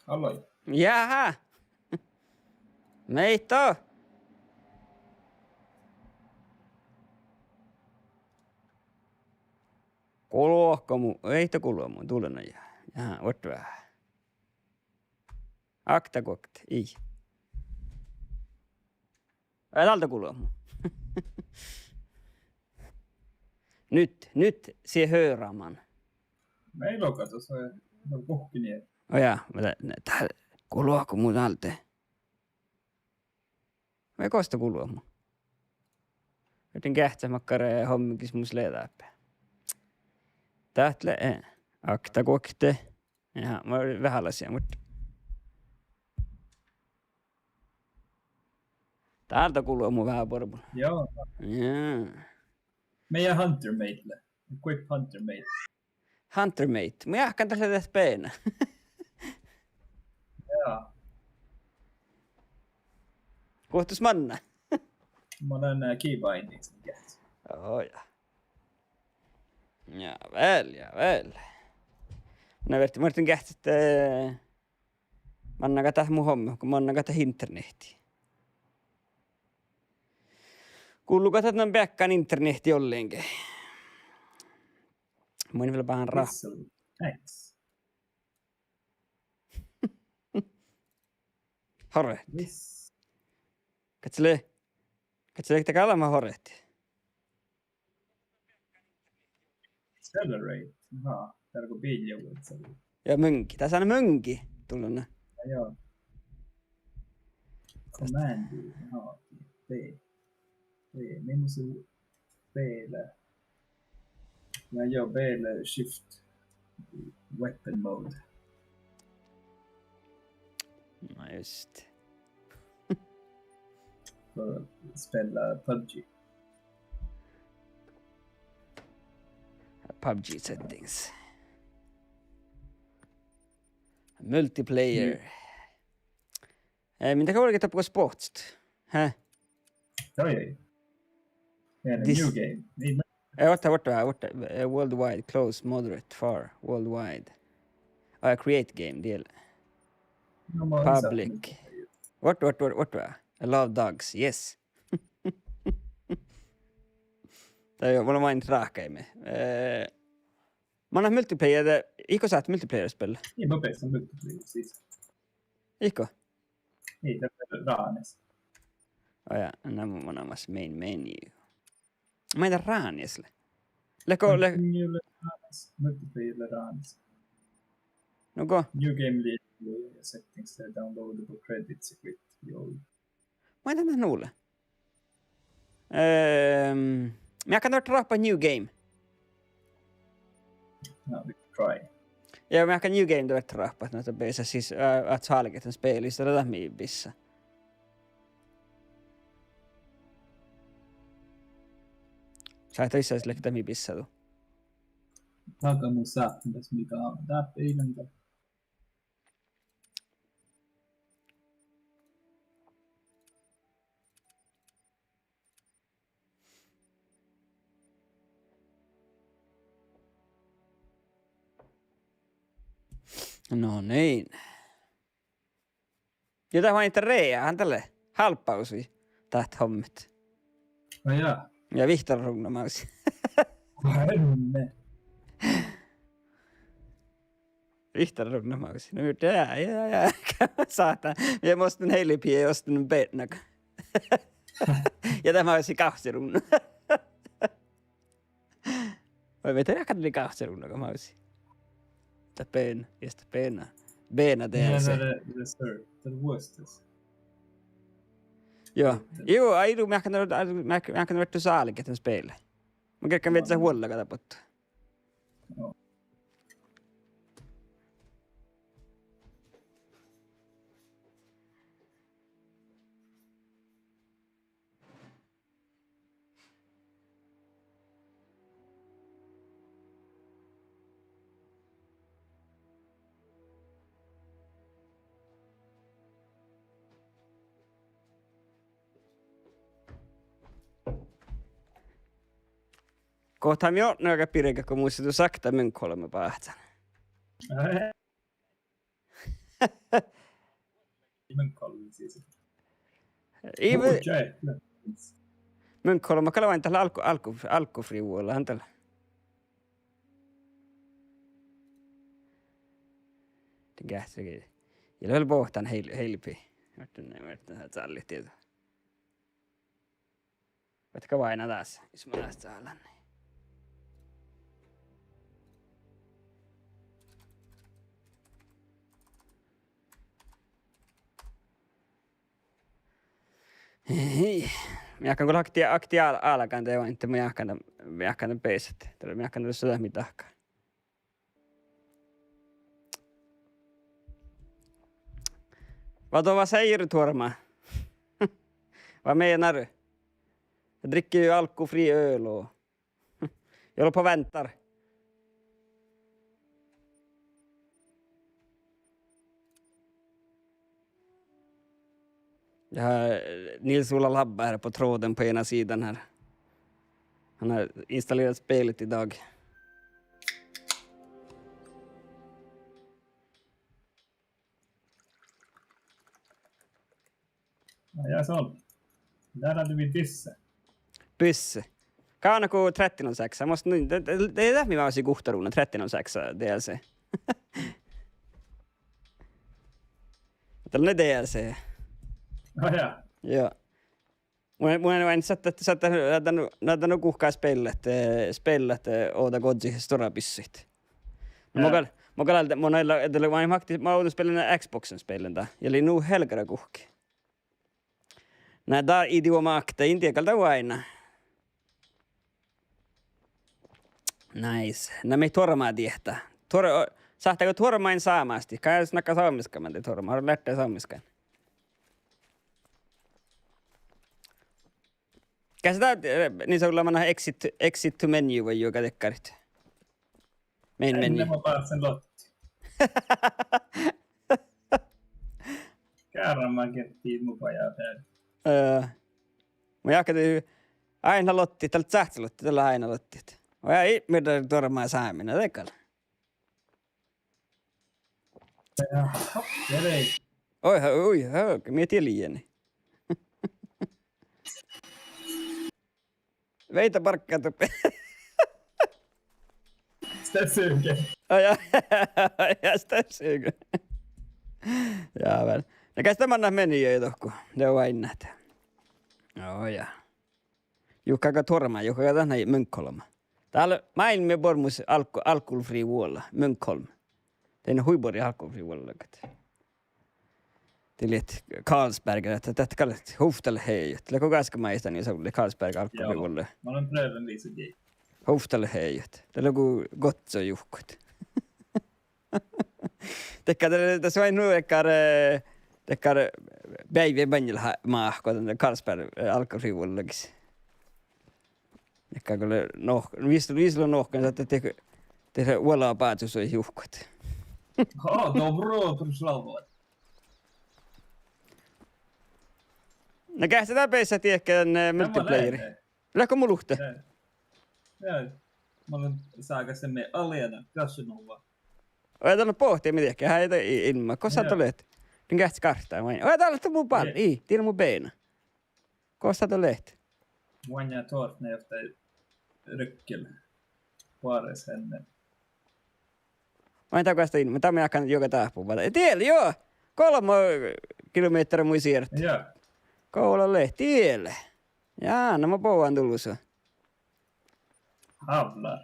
Aloin. Jaha. Meitä. Kuuluuko mu? Ei te kuulua mun tulena ja. Jaha, oot vähän. Akta kokte, ei. Ei tältä kuulua mun. Nyt se höraamaan. Meillä on kato se kohki niin. Oja, tää kuuluuko mun tältä? Ei kosta kuulua mun. Joten kähtsämakkara ja hommikis mun sleetäppä. Tähtle akta kokte. Jaha, mä olin vähäläisiä, mutta... Täältä kuuluu mun vähän porpun. Joo. Jaa. Meidän Huntermateille. Equip Huntermate. Huntermate. Mä jahkan tässä tästä peenä. Joo. Kohtus manna. Mä olen keybindings. Oja. Ja väl. Mä vertin kähtsit, manna kata mun homma, kun manna kata internetti. Kuuluuko tätä peakkaan internetti jolleenkin? Mä en vielä vähän Thanks. Horehti. Katsele, että kalama horehti. Accelerate. Jaha, täällä kun biljoulut. Ja mönki. Tässä on mönki tulluna. Joo. Command. Jaha, B. Minun se B-llä. Ja joo, B-llä shift. Weapon mode. No just. För spela PUBG. PUBG settings. Multiplayer. Mitä kauan tapaa sportst? Hä? Oi. Yeah, This- new game. Niin, What? Worldwide, close, moderate, far, worldwide. Create game deal. no, mä olen Public. saanut- What? I love dogs, yes. Tai mulla mainit raahkaimme. Mä annan multiplayer, Iko sä et multiplayer-spel? Niin, mä pesän multiplayer siis. Iko? Niin, tämä raanes. Ja, nämä on namassa main menu. Mä en raanisle. New raanes. Multiplayer raanes. No go. New game lead settings there, downloadable credits equip. Joo. Mä en tänne nuulle. Mä kan rappa new game. Now we try. Ja mä kan new game då rappa att det bästa siis att salget en spelista där med bissa. Sä et itse asiassa lektä mi bissa du. Taga mun saattamas mikä on. Tää peilen tää. No niin. Jotain mainita Reejahan tälle halppausi täht hommit. No jaa. Ja Vihtor rugnamausi. Varme. Vihtor rugnamausi. No ja. Saatan. Ja mä ostin heilipiä ja ostin beetnaka. Ja tämä olisi kahsirunna. Vai me tehdään katsotaan kahsirunna, kun mä olisin. Sitä peen, ja sitä peena. Beena DLC. The worst is. Joo, aidu, mä kan vettu saaliket en spela. Mä kerran vetsä huolella katapottu. Joo. Kohtaan me on aika pirikä, kun muistuu sakta Munkholm päähtän. Munkholm siis. Munkholm, kalla vain tällä alkufrivuolla. Han tällä. Det käsikin. Ja löydä pohtaan heilpi. Mä yritän salli tieto. Vaikka vain taas, jos mä tästä saalan. Hei. Mä jahkan kun akti alakaan teoin, että mä jahkan tämän peisät. Mä jahkan tässä sitä mitahkaa. Vad vad säger du Torma? Vad menar du? Jag dricker ju alkoholfri öl och jag håller på och väntar. Jag har Nils-Ola Labba här på tråden på ena sidan här. Han har installerat spelet idag. Ja se on. Där hade vi Bysse. Bysse. Kaana kuin 30.6. Musta nyt, det är därför jag var kuhtaruuna 30.6 DLC. Tällainen DLC. Oh, ja. Joo. Mun en vain saattaa näyttänyt kuhkaa spelet Oda Godzi storapyssyt. Mä oon spelannut Xboxen spelen där. Eli nu helgare kuhki. Nää idiomaakta intiekalta aina. Nice. Nämä ei tormaa tietää. Sahtaako tormain saamasti? Kai snakka saamiskaan, mä tein tormaa. Har lärt dig saamiskaan. Käsitään niin se on manna exit to menu vai joka tekkarit. Main menu. Ennen mä pääsen lotti. Kerran mä kettiin mukajaa täällä. Mä jakatin aina lotti, tällä sähtsälotti, tällä aina lottit. Mä ei mitä tormaa saaminen, tekal. Oi, mä tiedän liian. Veitä parkkaa tuppe. Sitä suger. Ja sitä suger. Ja väl. No käs tämä meni jo tohku. Det var innat. Ja. Jukka Torma, joka tänne Munkholm. Täällä maailman bormus alkoholfri vuolla, Munkholm. Den huibori alkoholfri vuolla. Det lät Carlsberg että tätä kallat hoftal hejt. Läkö gaska maista niin se oli Carlsberg alkoholfri vuolla. Mä olen pröven viisukin. Hoftal hejt. Det låg gott så jukkut. Tässä vain nu tekkar päivä banjilla maahko tämän Carlsberg alkoholfri vuollakin. Ehkä kyllä viisulla nohkan, että tehdä uolaa päätös on juhkut. Dobro, Truslavo. No kästetään peissä tiekään multiplayeri. Lähkö mun luhte? Joo. Mä olen saakassa me aliena Kasunova. Oja tällä pohtia mitenkään, häitä ilman. Kossa tulet? Niin kähtis karttaa. Oja tällä mun pan. Ei, tiedä mun beina. Kossa tulet? Vanja Tortne johtaa rykkel. Vaares henne. Mä en takasta ilman. Tämä jääkään joka tahpuun. Tiellä, joo. 3 kilometriä mui siirti. Joo. Koulalle, tielle. Jaa, no mä pouvan tullut sun. Havlar.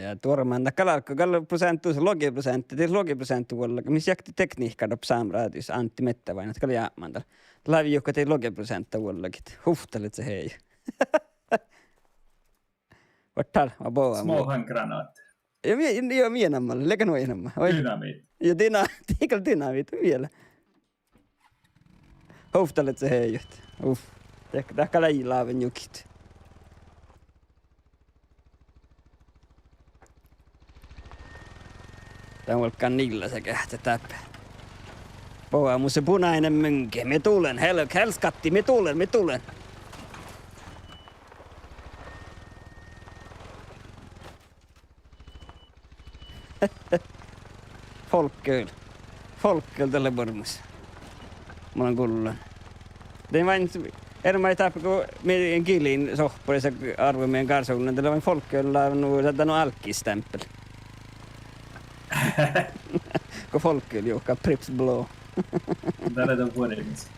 Ja tuoremaan kalarkko prosentuus logiprosentti, tis logiprosentti vuodella, missä jakti tekniikka dop saamraadis Antti Mettävainat kali jäämään tällä. Lävi joka tei logiprosentta vuodellakin. Huftalit se hei. Vattal, mä boa. Små handgranater. Ja mienammalle, lekä nuo enemmän. Dynamit. Ja tiikal dynamit vielä. Huftalit se hei. Tähkä läjilaaven jukit. Tää on olkaan niillä se kähtä täpä. Poa mun se punainen mönke. Me tulen, helskatti, me tulen. Folköl tälle varmus. Mä oon kuullut. Tein vain ermai täpä, kun meidän kiiliin sohporissa arvo meidän karsuunnan. Tällä vain folköl on alkkistämpel. Kun folköl joka Prips Blå. Täällä on vuodellista.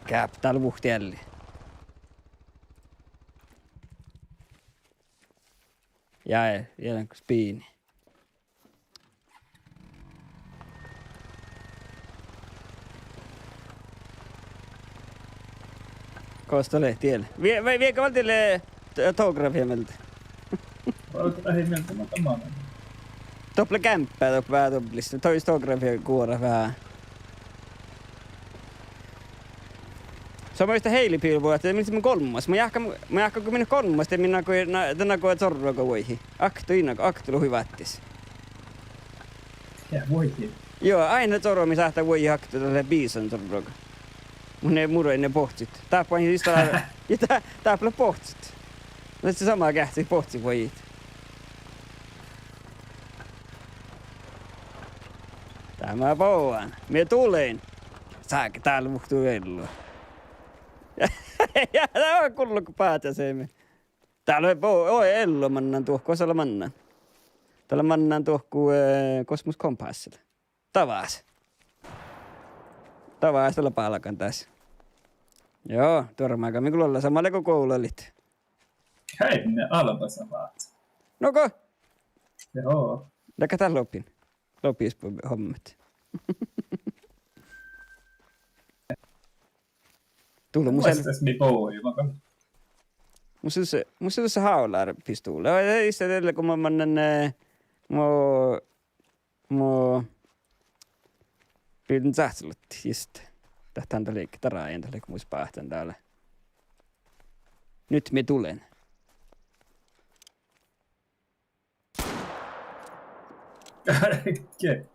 Käp, täällä vuhti jälleen. Jäi, jälleen kun spiini. Kosta lehtielle. Viekö valtille tografia meiltä? Oletko lähimmeltä mä Topple kämppää topple vähän topplista. Tois tografia kuora vähän. Se on muista heilipilvua, että minä kolmas. Mä jahka kun minä kolmas, että minä tänä kun zorroa voihin. Aktu luhivattis. Ja voihin. Joo, aina zorroa, missä sähtää voihin aktu tälle biisan zorroa. Mun ei muro ennen pohtsit. Tääpä on istaa ja tääpä pohtsit. No se sama kähti pohtsi voihin. Tämä pouan. Mie tulen. Saake täällä muhtuu velloa. Ja tää on kullu kun päätäsemme. Täällä on ello mannan tuohku, osalla mannan. Täällä mannan tuohku Kosmos Kompassilla. Tavas tällä palkan tässä. Joo, törmääkä me kyllä samalle kuin koululit. Hei, ne alpasa vaat. Noko? Joo. Läkä tää lopis hommat. Tullut Muistas mi poui, mä kan. Musta se haular pistuulle. Ei sitä tällä kun mä mannan mo pidin sähtselutti just. Tähtään tälle taraajan tälle kun muista päähtän täällä. Nyt me tulen. Ke.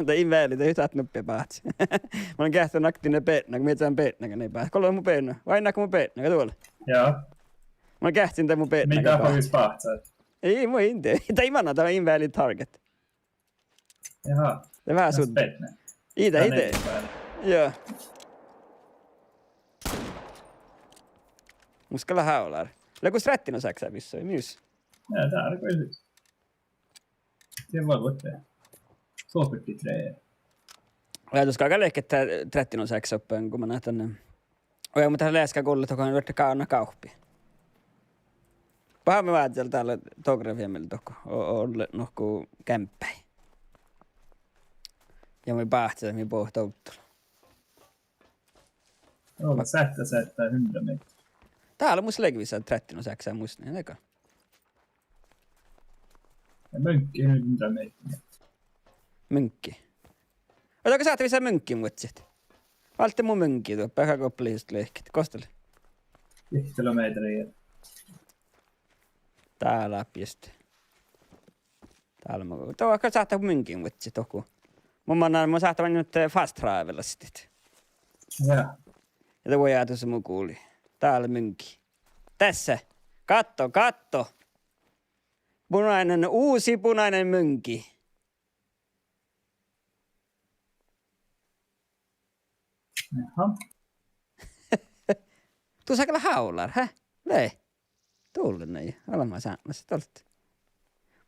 Tai inväli, tai yhtään nuppia päätsi. Mä olen kähtänyt aktinen peetnä, kun mietitään peetnä, kun ei päätä. Kolme mun peetnä. Vai näkö mun peetnä, tuolla? Joo. Mä olen kähtin tämän mun peetnä. Mitä pois päätsät? Ei, mun inte. Tai imanna tämä invalid target. Jaha. Det är vähän sudd. Ite. Joo. Muskalla haular. Läkö strättin on säksää vissoin, myös? Ja, tää on kyllä. Det var gott det. Så 43. Ajatuskaa ehkä, että strättin on säksää oppeen, kun mä näen tänne. Oja, mutta läskä kollet, joka on yritetty kauna kauhpi. Paha me vaatijalla täällä tografia meillä toko. Olle nohku kämppäin. Ja me päähtää, me pohtaa uttula. Olla sättää 100 metriä. Täällä on musta leikvissä, että strättin on säksää musta, niin eikä? Ja mönkki 100 metriä. Mönkki. Oletko sä vielä mönkkiä muutsit? Valtte mun mönkkiä tuo, pähäkoppalisesta lehkit. Kostele. 1 kilometriä. Täällä just. Täällä mä... Tuo vaikka saattaa mönkkiä muutsit toku. Mun saattaa nyt fast travella sitten. Ja. Ja tuo voi tuossa mun kuuli. Täällä mönkki. Tässä. Katto. Uusi punainen mönkki. Jaha. Tuossa kyllä haular, hä? Lei. Tullut näin. Olemme saamassa tolta.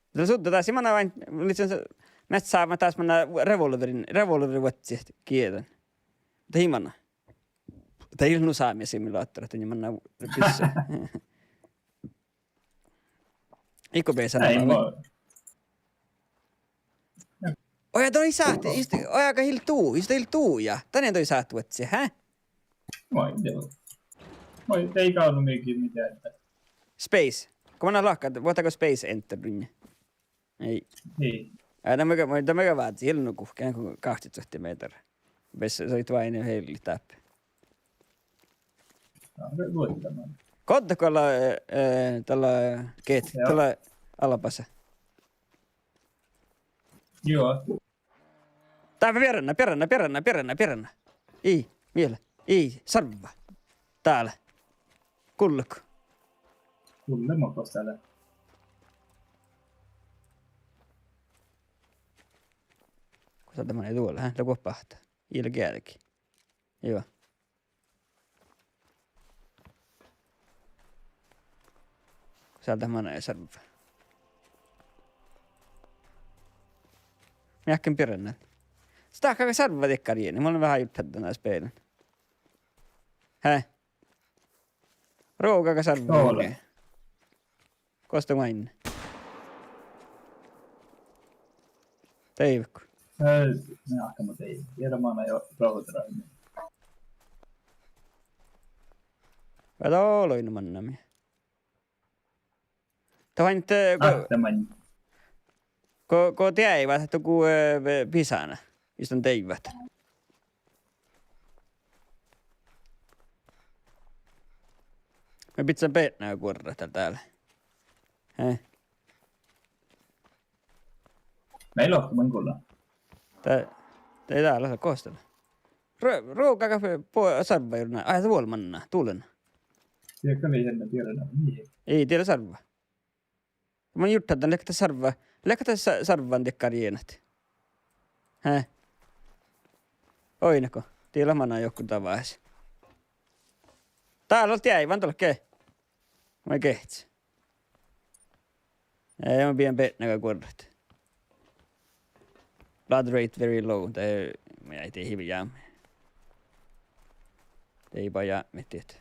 Mutta sutta taas imana vain, mest saamme taas mennä revolverin vuotsi kielen. Mutta himana. Tai ilnu saamia simulaattorit, niin mennä pyssyä. IKB Nej, sanoo. Oja toi sähti, ojaga hiltuu ja. Tänne toi sähti vetsi, hä? Moi, ei kaunut minkin mitään. Space. Kun mä lahkaa, voitako Space Enter rinne? Ei. Niin. Tämä vaat ilnu kuhkeen kuin 20 metriä. Vessa soit vain heilli täppä. Luottamaan. Kottako tällä keet, tällä alapassa? Joo. Tää peränä. Ei, vielä. Ei, sarva. Täällä. Kullako? Kulle mokos täällä. Kun sä tämmönen tuolla, hä? Joku pahtaa. Ilkeälläkin. Joo. Sieltä menee sarva. Mä äkkin peränä. Sitä on sarva tekkariin, niin mä olen vähän juttanut tänään speilin. Hä? Roukaka sarva oikein. Kosta main. Teivikko. Ne ahtamat ei. Tiedämaan jo rauhoiteraimia. Vätä oloin mannami. Tuohan nyt... Tämän. Ko teivät, että ku pisänä. Istun teivät. Me pitää peetnää kuorrata täällä. Heh. Meillä on mankulla. Ei täällä saa koostella. Ruokaa sarva juuri näin. Ai se vuolmanna, tuulen. Siellä kävi ennen tiedänä. Niin. Ei tiedä sarva. Mä juttan, että lekata sarva. Lekata sarvan tekkarienat. Heh. Oinako? Tiedä manna joku tavais. Täällä oltiin äivän tuolla ke. Mä kehtsi. Ei mä pidän petnäkä kuorrat. Blood rate very low. Mä ei tee hivi jäämme. Ei vaan jäämme, tiedät.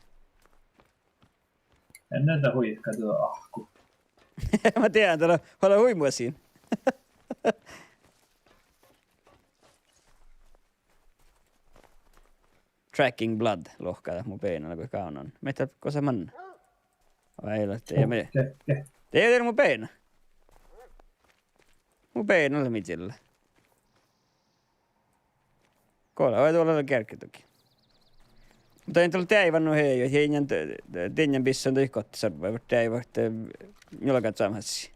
En näitä huikkaa tuo ahku. Mä tiedän, tuolla olla huimua siinä. Tracking blood lohkaa mun peinalla, kun kaunan. Meitä kosa manna. Vai ei ole, ei me. Ei ole mun peina. Mun peinalla mitillä. Kolla, vai tuolla kärki toki. Mutta en tullut teivannut hei, jos teidän pissa on kotti sarva, mutta teivannut jolkat samassa.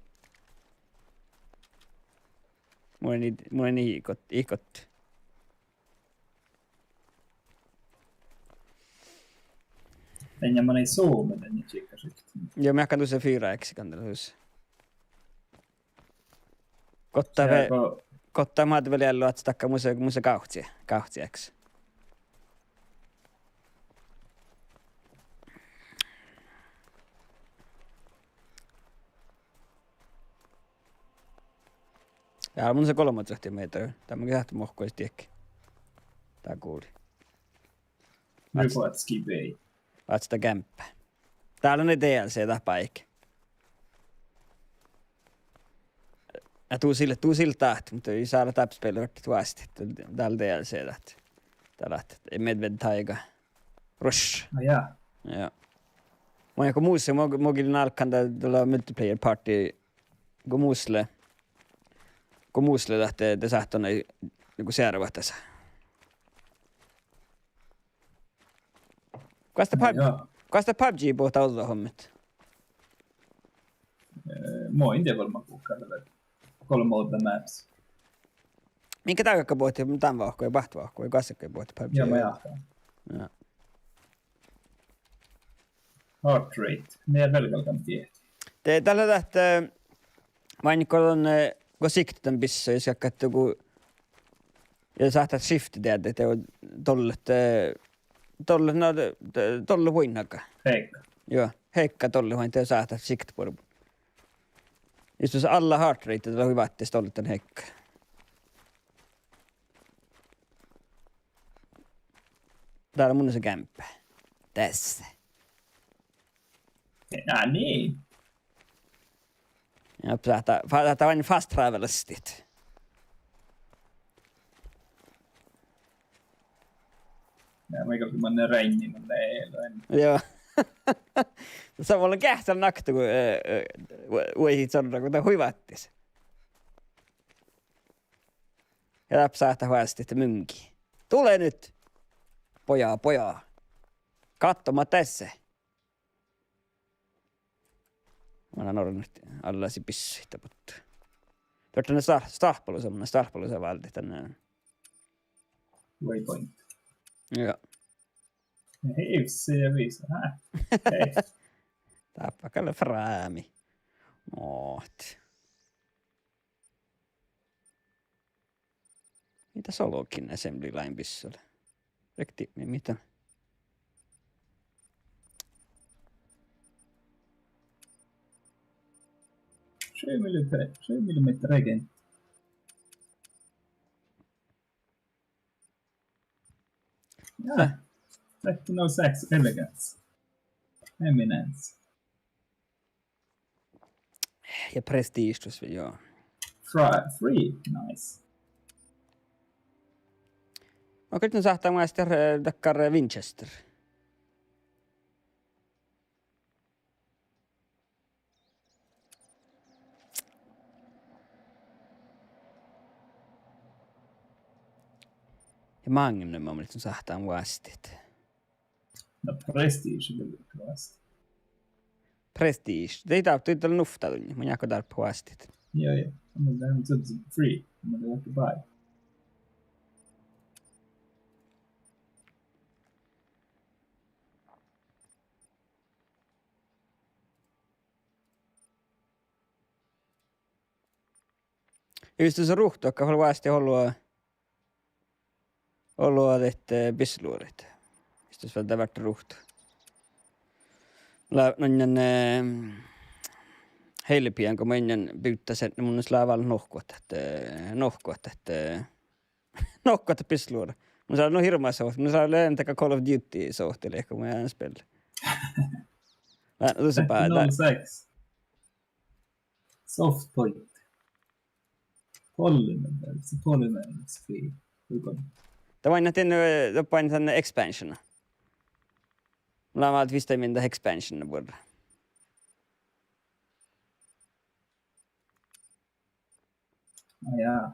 Mulla on niin ihkotti. En mä ei suomen, niin tjekkasit. Joo, mä hakkaan tuossa 4x kantelussa. Kottaa maata vielä jälleen luotsi takka musa kauhtsieksi. Ja mun se 13 metriä. Tämäkin lähti mohkoisi tiekki. Tää kuuli. Rypatski vei. Laat sitä kämppää. Täällä on ne DLC-tapa eikä. Ja tuu sille tahti, mutta ei saada täpspeli rötti tuosti. Täällä DLC-tahti. Täällä ei Medved Taiga. Rush. No jaa. Joo. Mä joku muussa, mäkin alkan tällä multiplayer party, kun muusle lähtee sähtönä joku seuraava tässä. Kuka PUBG puhutaan ottaa hommit? Mä en tiedä varmaan kukaan. 3 uutta maps. Minkä takia puhutti tämän vauhkoja ja bahtvauhkoja ja kassikkoja puhutti PUBG? Joo, mä jahtaan. Ja. Heart rate. Meidän velkalkan tiedät. Tällä lähtee vain kun sikten pissa, jos jakkaat joku ja saattaa shifti tehdä, että on tolle huinnakaan. Heikka. Joo, heikka tolle vain te saattaa sikt purbu. Jos alla heart rate, tällä on hyvä, että tolle tämän heikka. Täällä on mun se kämppä. Tässä. Niin. Ja päätä vain fast travelistit. Ja mikä oli semmoinen reini, mutta ei ole. Joo. Samalla kähtän naktu, kun uihit sanoa, kun te huivattis. Ja läpsähtä huästi, että mynki. Tule nyt! Pojaa. Kattoma tässä. Mä annan olla nyt allasi pissuita, mutta... Tuottainen stahpelu se valti tänne. Waypoint. Joo. Hivsi ja viisa. Hei. Tappakalle fräämi. Oot. Mitä solokin assembly line pissulle? Rekti, mitä? millimeter regent. Ja. 1306 elegance. Eminence. Ja prestige, joo. Free, nice. Onko nyt sahtaa mä sitten takkar Winchester? Ja Magnum on nyt sahtaa vastit. No prestige vill vasta. Prestige. Det är inte att nufta då. Man jag där på vastit. Ja. Men det är inte free. Men det är inte buy. Just så ruht och hålla vasti hålla det bisluurit. Just så det vart ruht. Noinen heilipien, kun mä ennen pyyttäisin, niin mun slaaval nohkuot, että pisluura. Mun saa no hirmaa sohti. Mun saa lentäkä Call of Duty sohteli, kun mä en spela. Tuossa päätä. 06. Soft point. Polymer. Se polymer is free. Tämä on näin tänne expansiona. Mulla on vaan vista minä expansiona vuodella. Ja.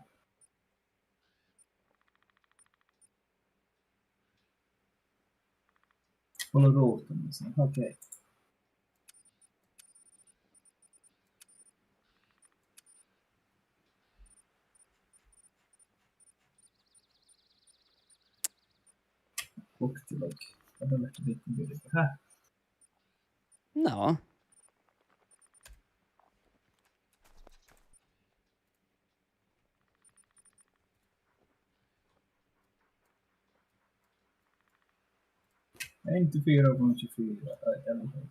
Håller roten. Okej. Koktilog. Vad lärt du lite det här? No. Inte 4,24 eller hur?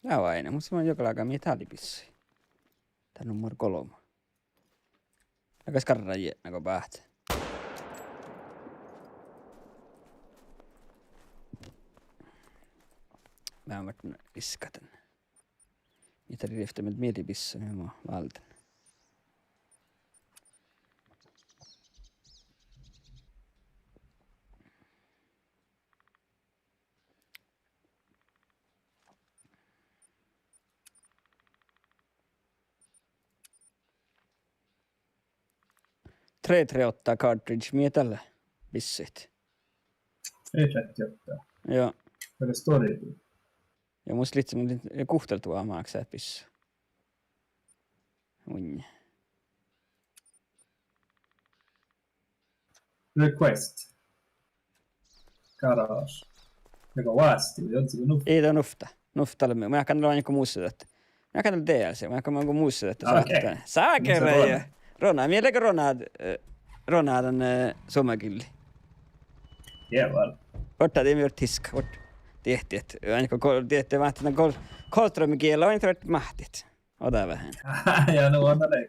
Tää on aina, mutta se on joka lailla metallipissi. Tää numero 3. Aika skarrajia, näkö päät. Mä oon vatten iskaten. Mitä riftämät mietipissä, niin mä oon valten. Tre ottaa cartridge, miä tällä pissit? 338. Joo. Eller story. Ja musta liitsin kuhteltua maaksää pissu. Unja. Request. Garage. Joka vaasti, jotenkin nufta. Ei tää nufta. Nuftalle me. Mä jääkään olla joku muussa tätä. Mä jääkään DLC. Mä jääkään joku muussa tätä. Okei. Saakere. Rona. Mielekö Ronad on somakilli? Jävlar. Otta det mer tiska. Ort. Tehti, että aina kun tehti mahti tämän koltromikielä on tehty mahtit. ota vähän. Ja nu on det.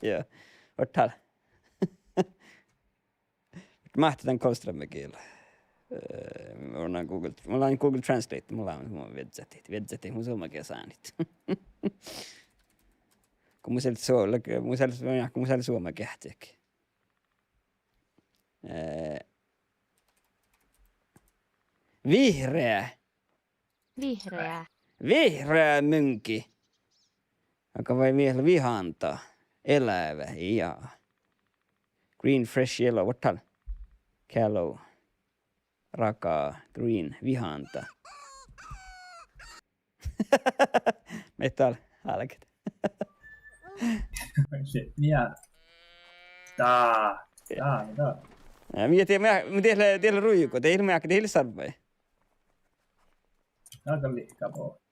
Joo, ottaa. Mahtataan Kolströmmäkielä. Mulla on Google Translate, mulla on vedzetit, mun suomakin saanit. Kun mun siellä suoma kähtiäkin. Vihreä. Vihreä mynki. Joka voi vielä vihanta. Elävä, jaa. Green, fresh, yellow, what tal? Callow. Rakaa, green, vihanta. Metal, halket. Shit, ja. Da. Mä tiedän rujuko, te ilmeä, te hilja sarvai. Aika liikaa på.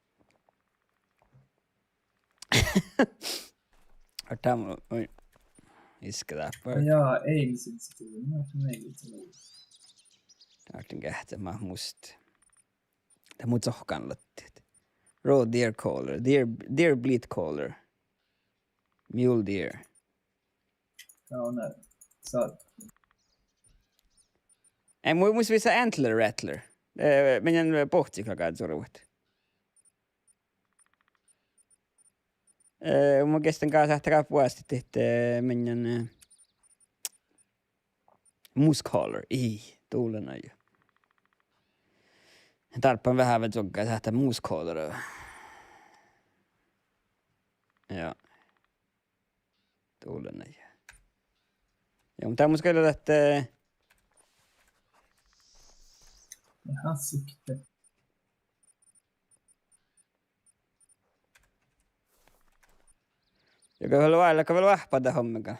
Tämä on isketään. Ja, ei sitten. Mä ei itse Täältä kähtämään musta. Tämä muut sohkaan lottiet. Roe deer caller, deer bleat caller. Mule deer. Tämä on saat. Ei muista visä antler rattler. Menen pohtiklakaan sorvat. Mä kestän kanssa ähtäkää puolesta, että menen muskaller. Ei, tuulena jo. Tarppaan vähän vetokkaa sähtää muskaller. Joo. Tuulena jo. Joo, mutta mun skailla lähtee. Jaha, sitten. Joka vielä vähpätä hommikaan.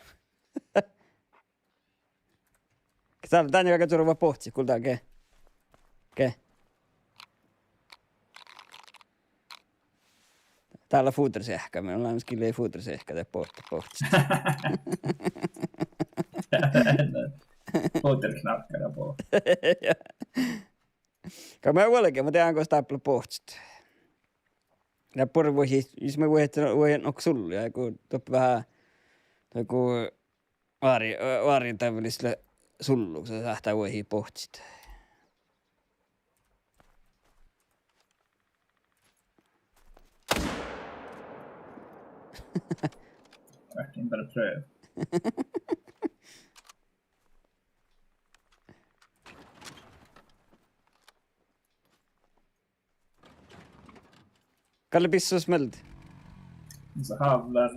Tän joka turva pohti, kultaa ke. Täällä fuutersehkä, me ollaan skille fuutersehkä te pohti. Fuutersknackare på. Kan mä ollenkin, mä tehdään kun sitä pohtit. Ja porvoisi, jos mä voin noksullia, kun toppi vähän kun vaari täydelliselle sullu, kun se sähtää voihin pohtit. Verkligen bara pröv. Kalle pissu smälti. Så havlar 30,6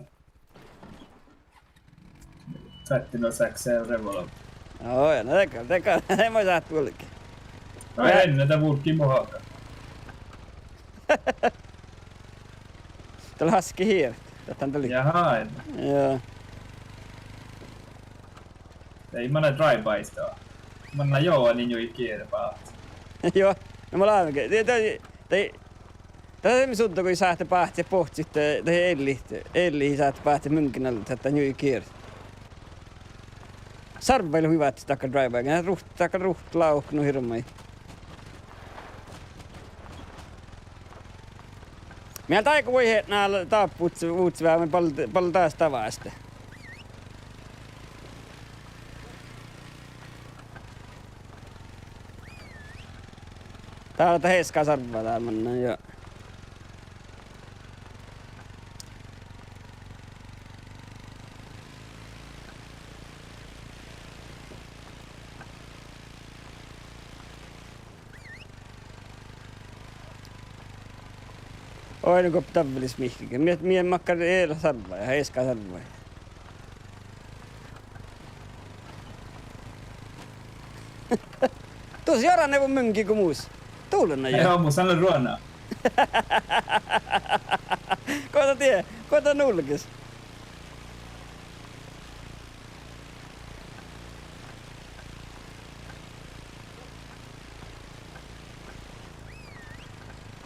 revolver. Joo, ja det må saa tuollekin. No ennen tämä vuukki mohaka. Täällä haski hiiret. Tätä tuli. Jaha, Joo. ei mana drive-bysta. Manna joo, niin jo ikierpaa. Joo, no mä laavinkin. Tämä on sunta, kun saatte päästä pohti, että Elli saatte päästä mynkinällä, että nyt kiertä. Sarveilu hyvät takka drive-by, takka ruht lauknu hirmai. Meiltä aika voi näällä taappuut uutsivää, paljon taas tavasta. Täällä heiskaa sarvaa täällä mennään, joo. Oi, no kun tävvelis mihkikin. Mie makkar eellä sarvaa ja heiskaa sarvaa. Tuossa Jara neuvon mynki kuin muus. Tuulena jo. Joo, mun sanon ruona. Koita nulkis.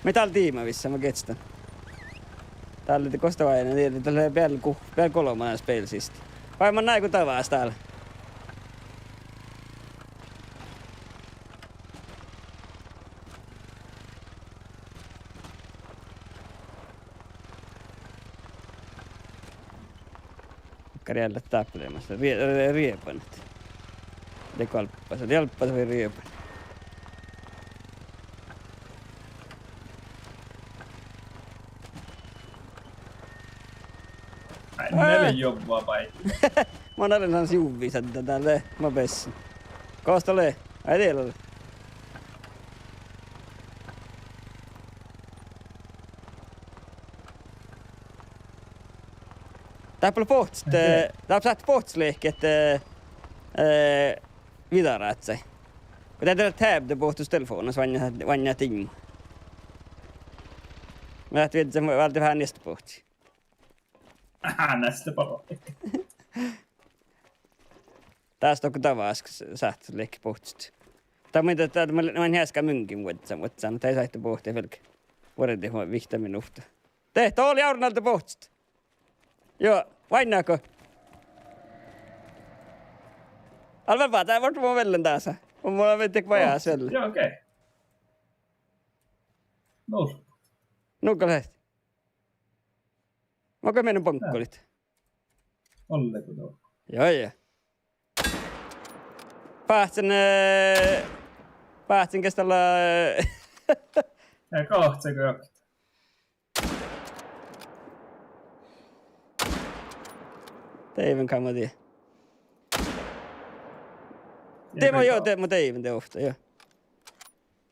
Me täällä tiimavissa, mä kestän. Täällä oli kostavainen, täällä päällä kolmannen spelsistä. Vai mä näin kun tavaas täällä. jälle tappelemässä. Riepanat. Det kalppas. Det hjälpas vid riepan. Neljä jobbaa paikkaa. Mä oon aina sans juvisa tätä mä pessin. Koosta lee. Ai teillä oli. Tää on pohtst. Tää on saat pohtslehket vidare att sig. Och det är det hävde pohtustelefonen så vanja ting. Mä et vet sen valti vähän nästa pohti. Nästa palo. Tästä on kun tavas saat lehki pohtst. Tää mitä tää mä en häskä mynkin vuotsan, mutta ei saittu pohtia velkä. Vuoden teho vihtä minuuta. Tehtä oli Aurnalta pohtst. Joo, vainnaako? Alvar vaan, tää voit mun vellen taas. On mulla vettek vajaa selle. Joo, okei. Nous. Nukka lähti. Mä oon mennyt pankkolit. Olleko tuo? Joo. Päähtsin kestellä... Ja kahtseko jokin? Teivän kan mä tiedä. Mä teivän te ofta, joo.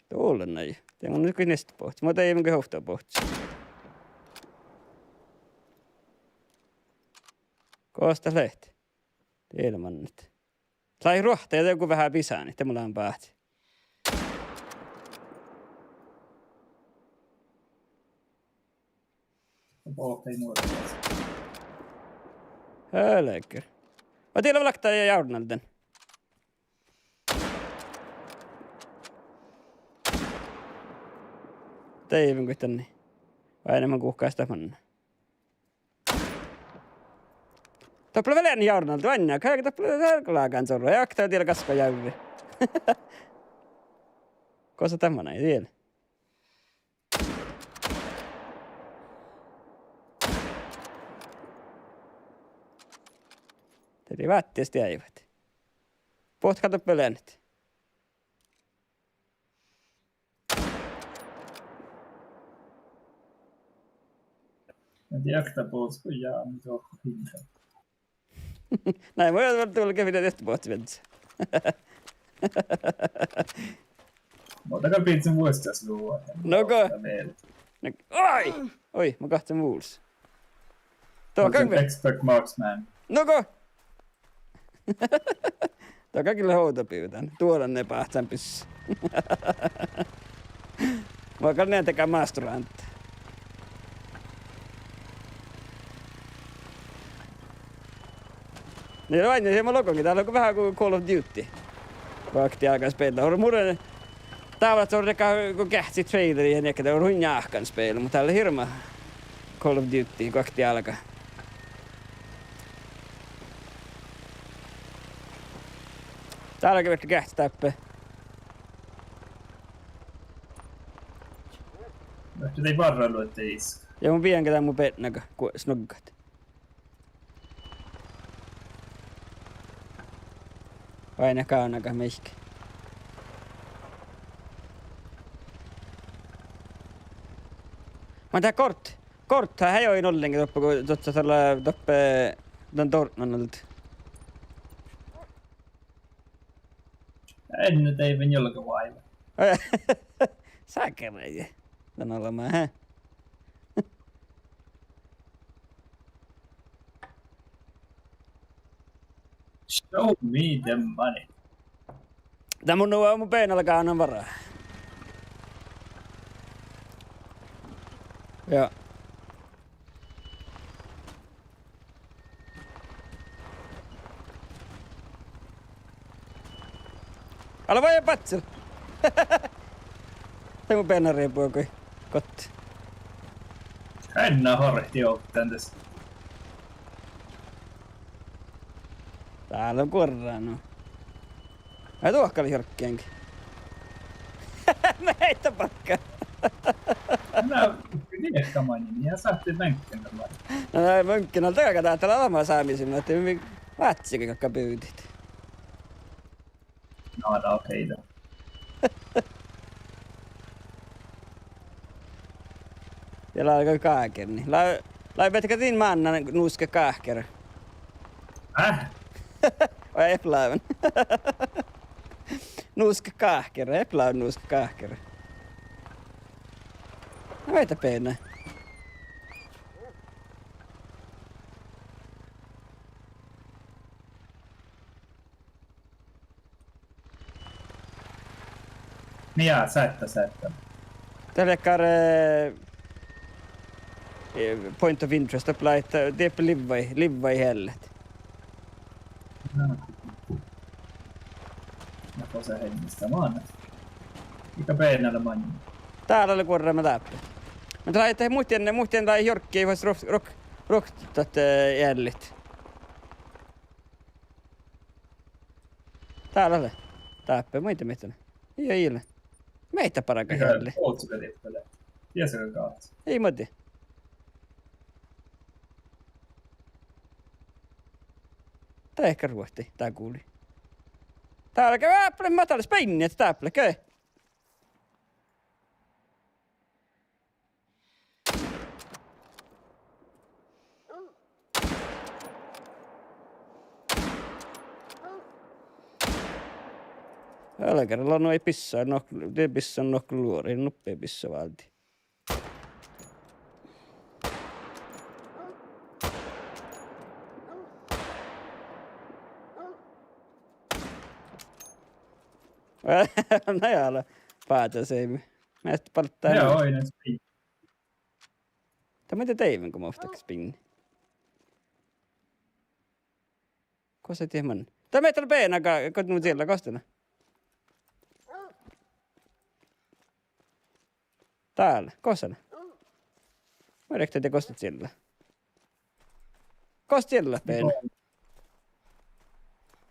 Tuolla näin. Tein mun nyt kun nästä pohti. Mä teivän kun ofta pohti. Koosta lehti. Ilman nyt. Sai ruohtaa ja joku vähän pisää, niin te mulla on päähti. Pohti nuorta. Hölker. Mä tiedän laktaa ja Jaurnalden. Teivän kuin tänne. Vai enemmän kuhkaa sitä manna. Toppla väleen Jaurnalta vannaa. Kaikki toppla särkolaakaan sorra. Ja aktaa tiedä kasva Jauri. Kosa tämmönen ei tiedä. Eli vättiästi äivät. Pohtkata pölännet. En tiedä, jakta pois, kun jää, mitä on hinta. Näin voi olla tuolla kävidä tästä pohtivedessä. Otakaa piitsin muistas luua. Noko? Oi! Oi, mä kahtsen muuls. Tuo on expert marksman. Noko? Tuo kaikille houtopyytän. Tuolla ne päähtään pissä. Vaikka ne tekee maasturaantta. Niin vain, se mä lokonkin. Täällä on vähän kuin Call of Duty. Vakti alkaa spela. On muuten... Täällä on kun kähtsi traileri ja nekkä. Täällä on hunjaahkan spela. Mutta täällä on hirma Call of Duty. Vakti alkaa. Täällä on vaikka kähtsi täppä. Lähti ei varrailu, ettei iska. Ja mun pienkä tää mun petnäkö, kun snoggat. Aina kaunaka mihkä. Mä tää kort här är ju nollen uppe kun totta tällä uppe den tornanalta. En nyt ei ven jollakin vaiva. Säkereijä. Tän olemaan, hä? Show me the money. Tää mun peenalkaan annan varaa. Joo. Ala vai patsel. Tää mun peenan riipuu kuin kotti. Hännä horehti ottaan tästä. Täällä on korraa, no. Ai tuohkali hirkkienkin. Mä heittä pakkaa. No, det kan man ju. Jag satt i bänken där bara. No mönkkinä täällä täällä alamaa saamisimme, että vatsikin jotka pyytit. No, okei då. Ja alkoi kaaker, niin. Lai vetkö tin manna nuuske kaahker. Vai eplaivan. Nuuske kaahker, eplaivan nuuske kaahker. No veitä peenä. Niin jaa, sättä. Tällä point of interest apply, että teepä livvai hellet. No. Mä posen hengistä maana. Mikä peenällä manni? Täällä oli kuorma täppä. Mutta laittaa muhtien tai jorkki vois roktat jällit. Täällä oli täppä, muita mitään. Ei ole. Meitä paraka jälli. Ootsuka tippelee. Tiesakö kaat? Ei muoti. Tää ehkä ruohti, tää kuuli. Täällä käy äpplen matalis peinni, että täpple käy. Tällä kerralla no ei pissaa, ei pissaa luori, nuppei pissa valti. Najalla päätöseimme. Mä sitten palttaa. Joo, oinen spin. Tämä mitä teivän, kun mä oftaks spinni. Ko se tiedä man? Tämä meitä on peena, kun nyt siellä kostana. Täällä, kosana. Mä rektä te kostat siellä. Kost siellä peena.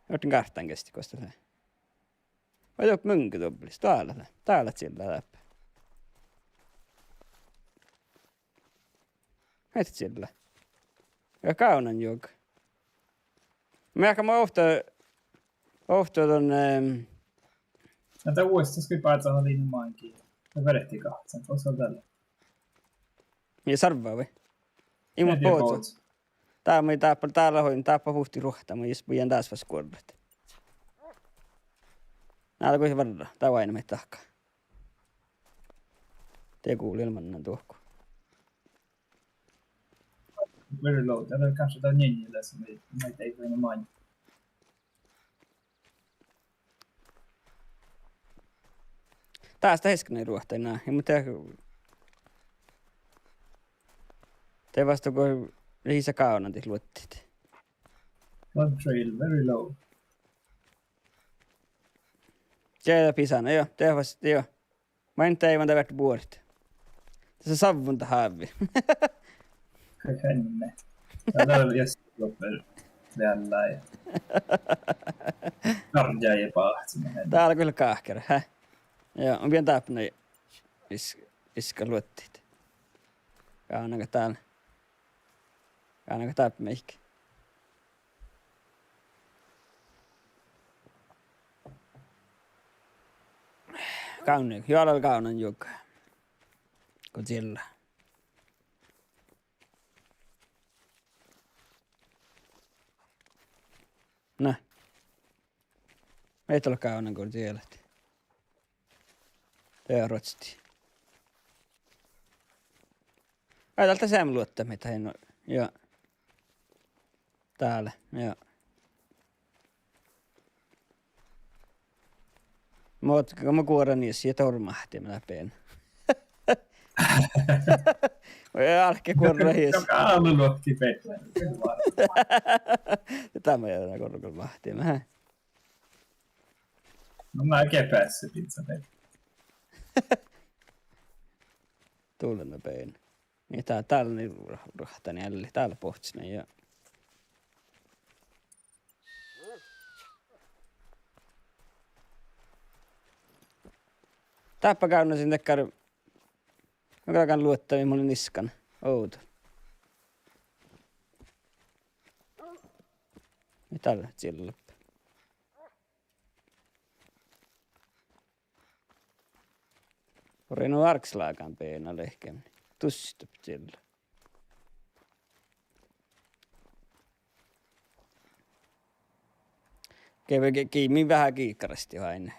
Jotin kahtaan kesti kostat. Vai joku mönky toblis. Täällä siellä läppä. Meitä siellä. Ja kaunan joka. Mä ehkä ofta ton... Näitä uudestaan skippaat on liian maankin. Me vedettiin kahtsen, tuossa on tällä. Ja sarvaa vai? Ei mun pootsu. Täällä hoin taappa huhti ruhta, mä jos pujan taas vas kuordat. Nää alkoi varra, tää on aina meitä tahkaa. Te kuuli ilman tuohku. Very low, täällä on kanske tää njänjillä, som meitä ei voi mainita. Tästä heskeneen ruohta enää, mutta te vasta kun riisa kaunantit luottit. Blood trail, very low. Siellä pisana, joo, te vasta, joo. Mä en teivän tävät puolet. Tässä savunta haavi. Henne. Täällä on jästilopper vielä ja... Karja ei pahtsi. Täällä kyllä kaahkera, hä? Joo, on pian täppänä iska luottit. Kaunanko täällä? Kaunanko täppä meikki? Kaunan, joalla kaunan joka. Kun sillä. Nä. Meitä on kaunan kun siellä. Tää rotsti. Ai täältä Sam luottaa mitä en oo. Joo. Täällä, joo. Kun mä kuoran niissä ja tormahti mä läpeen. Voi alke kuorra hiessä. Joka aamu luokki petlään. Tämä ei enää korkalla mahtia. No mä oikein päässyt pizza petlään. Tuulen nopein. Niin täällä niin ruhtani jälleen. Täällä pohtsinen ja... Täppä käynä sinne käydä. Mä kalkan luottaa, mihin mä olin niskan. Outo. Mitä tällä sillä? Pori nu arkslaakaan peena lehkemmin. Tustup sillä. Kiimin vähän kiikkarasti aina.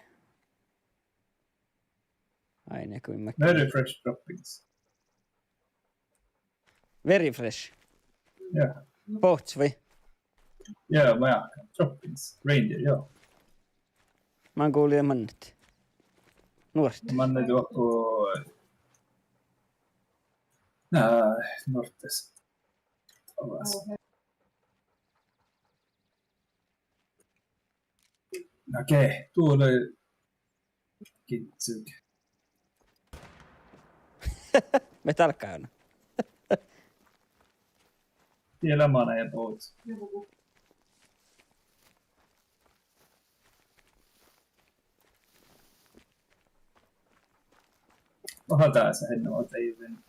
Aina kuin mä... Very fresh droppings. Very fresh. Yeah. Pohts vai? Yeah, mä jahkan. Droppings. Reindeer, joo. Mä oon kuullut mannet. Nuorta. Mannet joku... Nortes. Okei, tuolla kitsuk. Me talkkaana. Vielä mana ja pois. Onhan tässä ennen oota even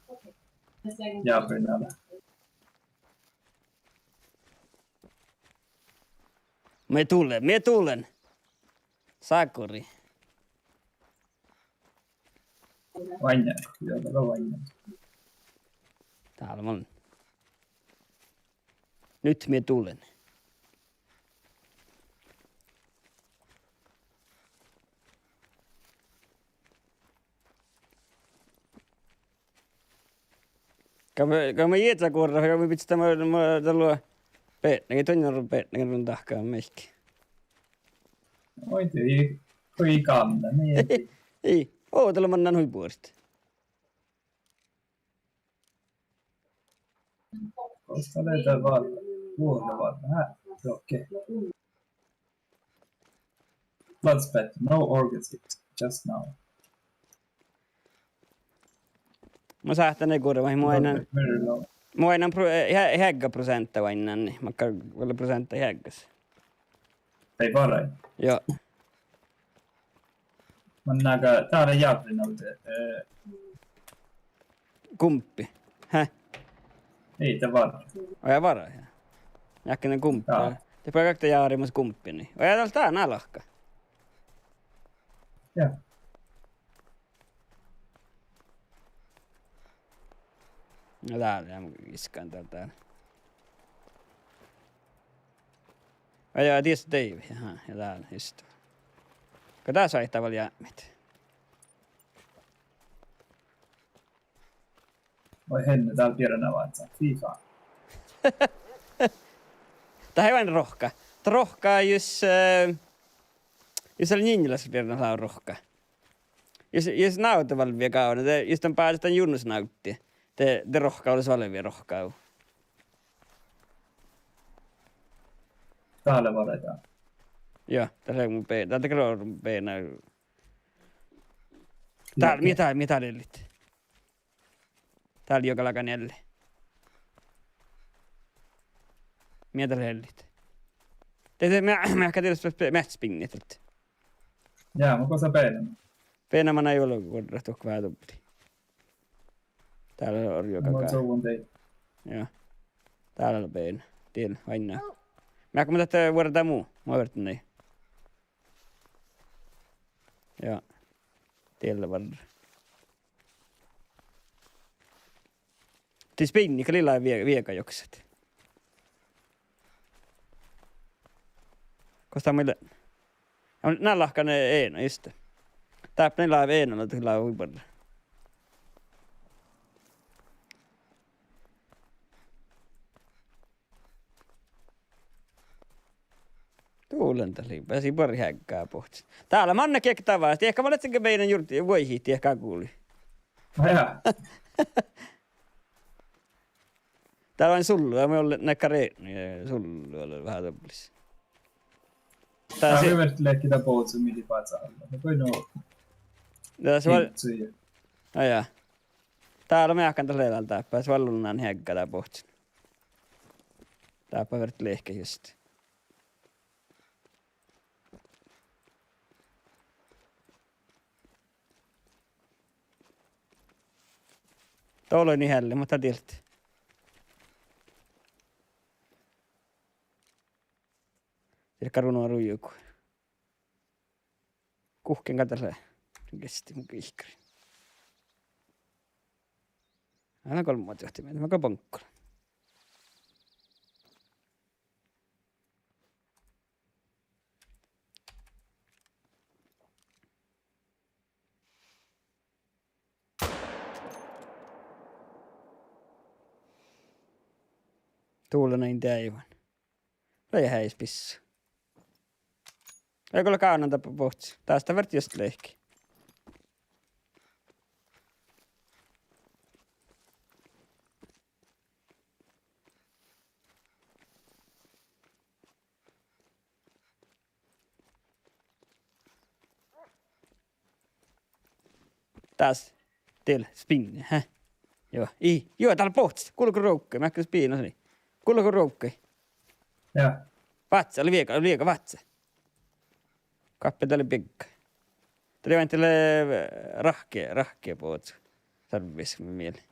Japanilla. Me tulen. Sakuri. Vanjanko, joo, täällä on vanjanko. Täällä on. Nyt me tulen. Kan me jätä korra, kan me pitää tällä peetnäkin tonjan peetnäkin run tahkaan meikki. Oi tyi, kui kanna, mieti. Ei, ootella mannan huipuorista. Koska löytää vaan vuonna vaan. Okei. Bloodspet, no organs just now. Mä sähtäneen kurva, Very low. mä aina hägga prosenttia vainnan, niin mä käyn prosenttia häggas. Ei varai. Joo. Mä näkään, tää on Japanilta. Kumppi. Häh? Ei tää varai. Oja vara. Jäkkänen kumppi. Jaa. Te pojat jaarimus kumppi, niin. Oja täällä tää nalahka. Joo. No täällä, ja mä iskaan täällä. Oja, ties Dave. Jaha, ja täällä istuu. Ka tää saihtaa vaan jäämit. Voi henne, täällä tiedän avainsa. FIFA. Tää on aivan rohka. Rohkaa, jos oli ninjalas vielä on rohka. Jos nautavalla vielä kauan, jos tämän päätetään junnus nauttia. Te rohkaa olisi valvia rohkaa. Täällä varetaan. Joo, tässä on mun peenä. Täältä kerroo peenä. Täällä, mitä lellit? Täällä joka lakan jälle. Mitä lellit? Mä ehkä tiedä matchpingit. Jaa, mä kosa peenä. Peenämänä ei ole korrattu vähän tuppi. Täällä on joka Mä kai. souvun teitä. Joo. Täällä on peenä. Tiedän, aina. Mä kun mä tätä vuodetaan muu. Mä vuodetaan näin. Joo. Tiellä varra. Tis pinnika lilla viekajokset. Kosta meille. Nää lahkane eena, just. Täppä niillä on eena, tila on huiparra. Tuulen tällä pääsi pari häkkää pohtis. Täällä manna kektää vaan. Ehkä valitsenkin meidän jurti voi hiihti, ehkä kuuli. Jaa. Täällä on sullu, ja me ollaan näkkä reeniä. Sullu on vähän toplis. Tää on hyvä leikki tää poutsu, midi paatsa alla. Me voi noo. Tässä on... Hitsuja. Ajaa. Täällä me jahkan tällä leilalla tää. Pääs vallunnan häkkää tää pohtis. Tääpä verrat lehkä just. Tuolla on niin hälli, mutta tiltti. Tiedä runua rujuku. Kuhken katsotaan. Kesti mun kihkari. Aina 3 johtimeita. Mä kaponkkola. Tuulla näin täivän. Läjähäis pissu. Eikö ole kaunanta pohtsi? Tästä verti just leikki. Taas teillä spinne, hä? Joo, joo, täällä pohtsi. Kuuluuko roukkeja? Mä äkkiä spiinasani. Kuuluuko roukkeja? Ja. Vatsa, oli lieka vatsa. Kappe täällä pikka. Täällä vain tälle rahkea pootsu. Tarvis mieli.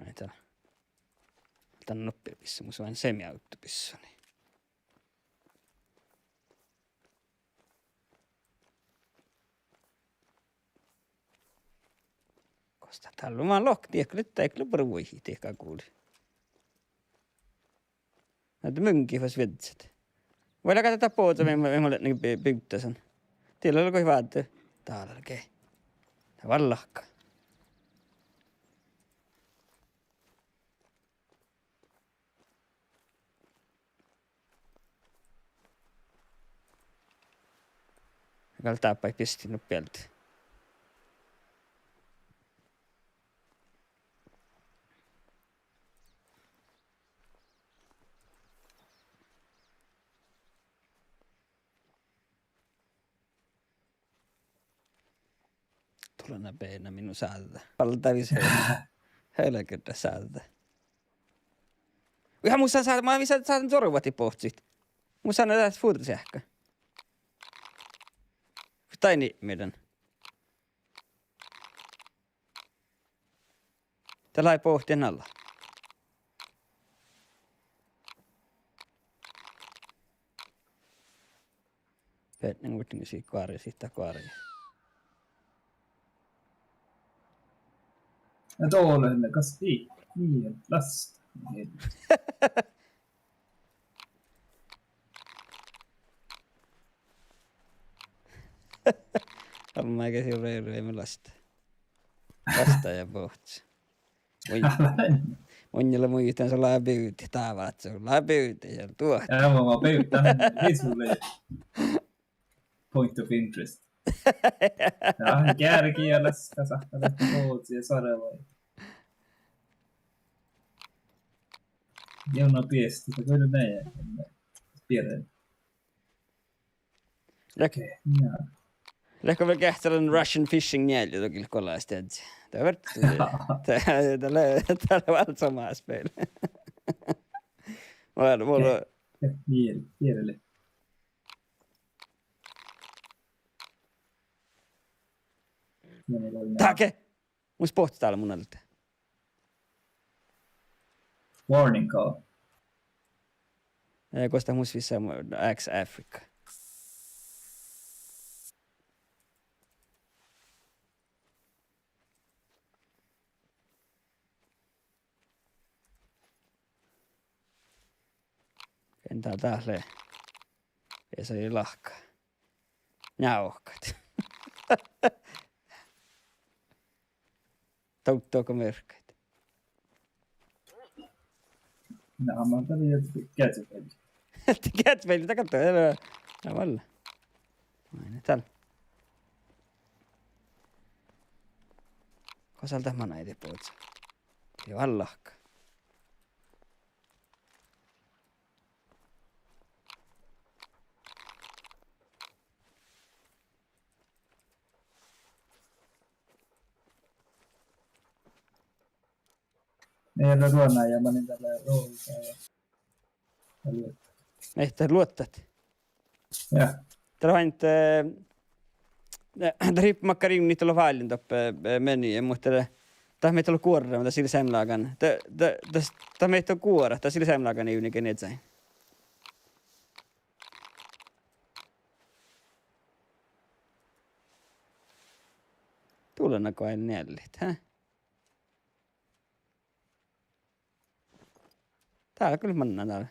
Ai täällä. Tän noppipissu, mun se vain semiauttopissu. Niin. Kosta täällä on vaan lohti, ehkä nyt ei kyllä bruihi, tehkää kuuli. Näitä mönkiä vois vedset. Voidaan katsoa puhuta, me olet niin pyyttää sen. Teillä olko hyvä, että täällä olkei. Tää vaan lahka. Kaltaapa ei pistinut pieltä. Tulena peinä minun saada. Paltavis helkettä saada. Ihan musta saa, mä saan sorvati pohtit. Musta on tässä fuutrisähkö. Tai niin meidän. Tällä ei pohtien alla. Petnen kuitenkin siitä kaari, siitä kaari. Ja tuolle, kas niin, lasta. On mä käsin reilu lasta. Lasta ja pohti. Monilla muistan se läpyytti, taavat se on läpyytti ja tuo. Ja mä pyytän, ei sulle point of interest. Ja kärki ja läskä sahtavat pootsi ja sarevai. Jouna piesti, se kyllä näin. Pienen. Okei, ja. Lähkö vielä kähtälän Russian fishing njälj tokil kollaista. Tää vertti. Täällä on vähän samaa speillä. Mulla on... Kielelle. Take! Mun pohti täällä mun alta. Warning call. Kosta mun vissa X Africa. Kentää täällä. Ja se oli lahka. Njauhkat. Touttoako mörköitä? No, mä oon jotenkin kätsepeli. Kätsepeli, tää kattoo. Tää valla. Aina täällä. Kosalta mä näin pois. Ja vallahka. Niin, no tuonne ja mä niin tälleen roolissa ja luottaa. Ehtä luottat. Ja, Det har inte... Det riippumakka rinnit olla vaillin toppe meni, mutta tämä meitä on kuorra, mutta sillä semlaagan. Tämä meitä on kuorra, tämä sillä semlaagan ei unikin etsäin. Tullena koen nällit, hä? Täällä kyllä manna täällä.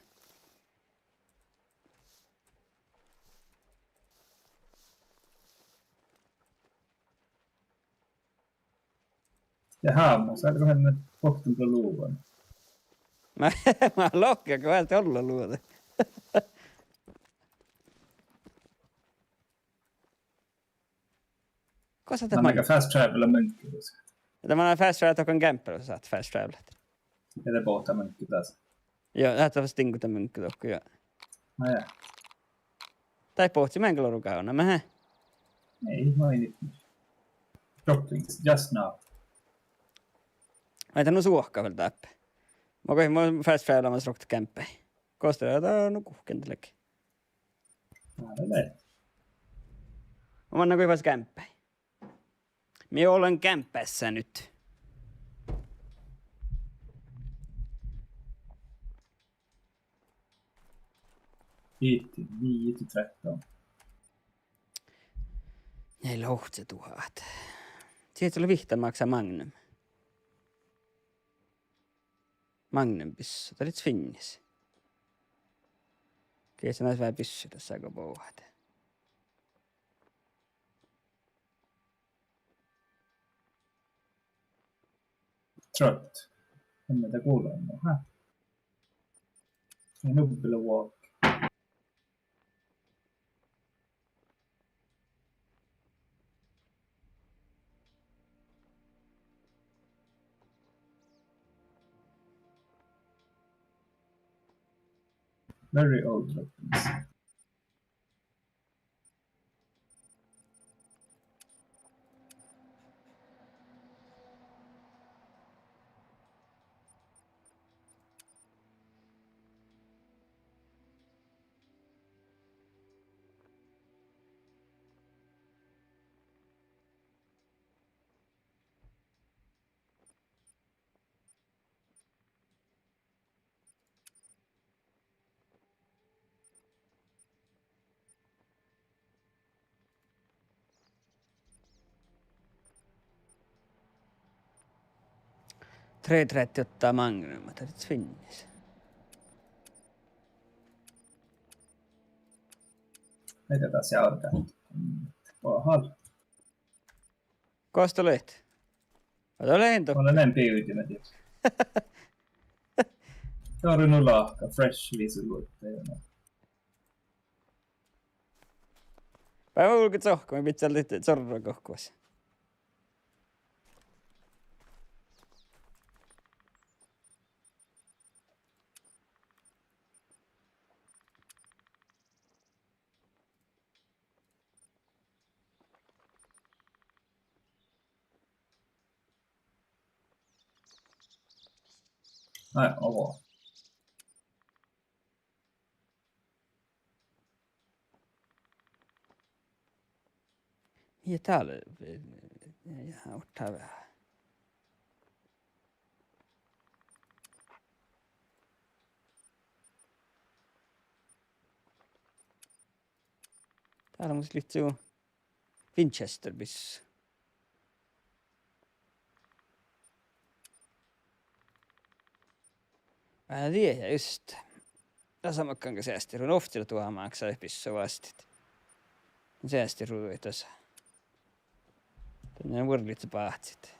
jaha, mä saanko hän nyt pohtun tuon luuvan? Mä lohkia, kun välttämättä olla luote. Koska Mä tämä aika fast travela munkkilussa. Tämä on fast travel, joka on kämppä, jos saat fast travelat. Ja te pohtaa munkki taas. Joo, lähtee vasta tinkuta munkki tokko, joo. No ja, Tai pohti mä enkä loru kauna, mä hä? ei mainit. Droppings, just now. Mä etän suohkaa vielä täppä. Mä kohin mä fast travelamassa rokta kämppäin. Kostella jotain no kuhkentelekin. Mä olen. Mä annan kuivas kämppäin. Mä olen kämppässä nyt. Kiitti, 9-13. Ei lohtse tuhat. Tiedätkö, oli vihta maksaa Magnum. Magnum pissu, tää olit Finnis. Tiedätkö, näis vähän pissu tässä aika pouhat. Trott. En mä tätä kuule. Häh? Ja nuppila walk. Very old droppings. Trade ottaa Magnum, tää olit Finnis. Mitä taas seurataan? Pahal. Kosta olet? Ota lento. Mä olen empiytynyt. Torunut lahka, fresh visuuluitteena. Päivä ulkit sohko, me pitää olla sorroa kohkuassa. Ai, ovo. Ja täällä... Ja ottaa vähän. Täällä on lite Winchester bis. Mä tiedän just. Tässä makkaan säästirun oftilla tuohon maksaa pissä vastit. Säästirun ei tässä. Tänne vuorlitse pahtsit.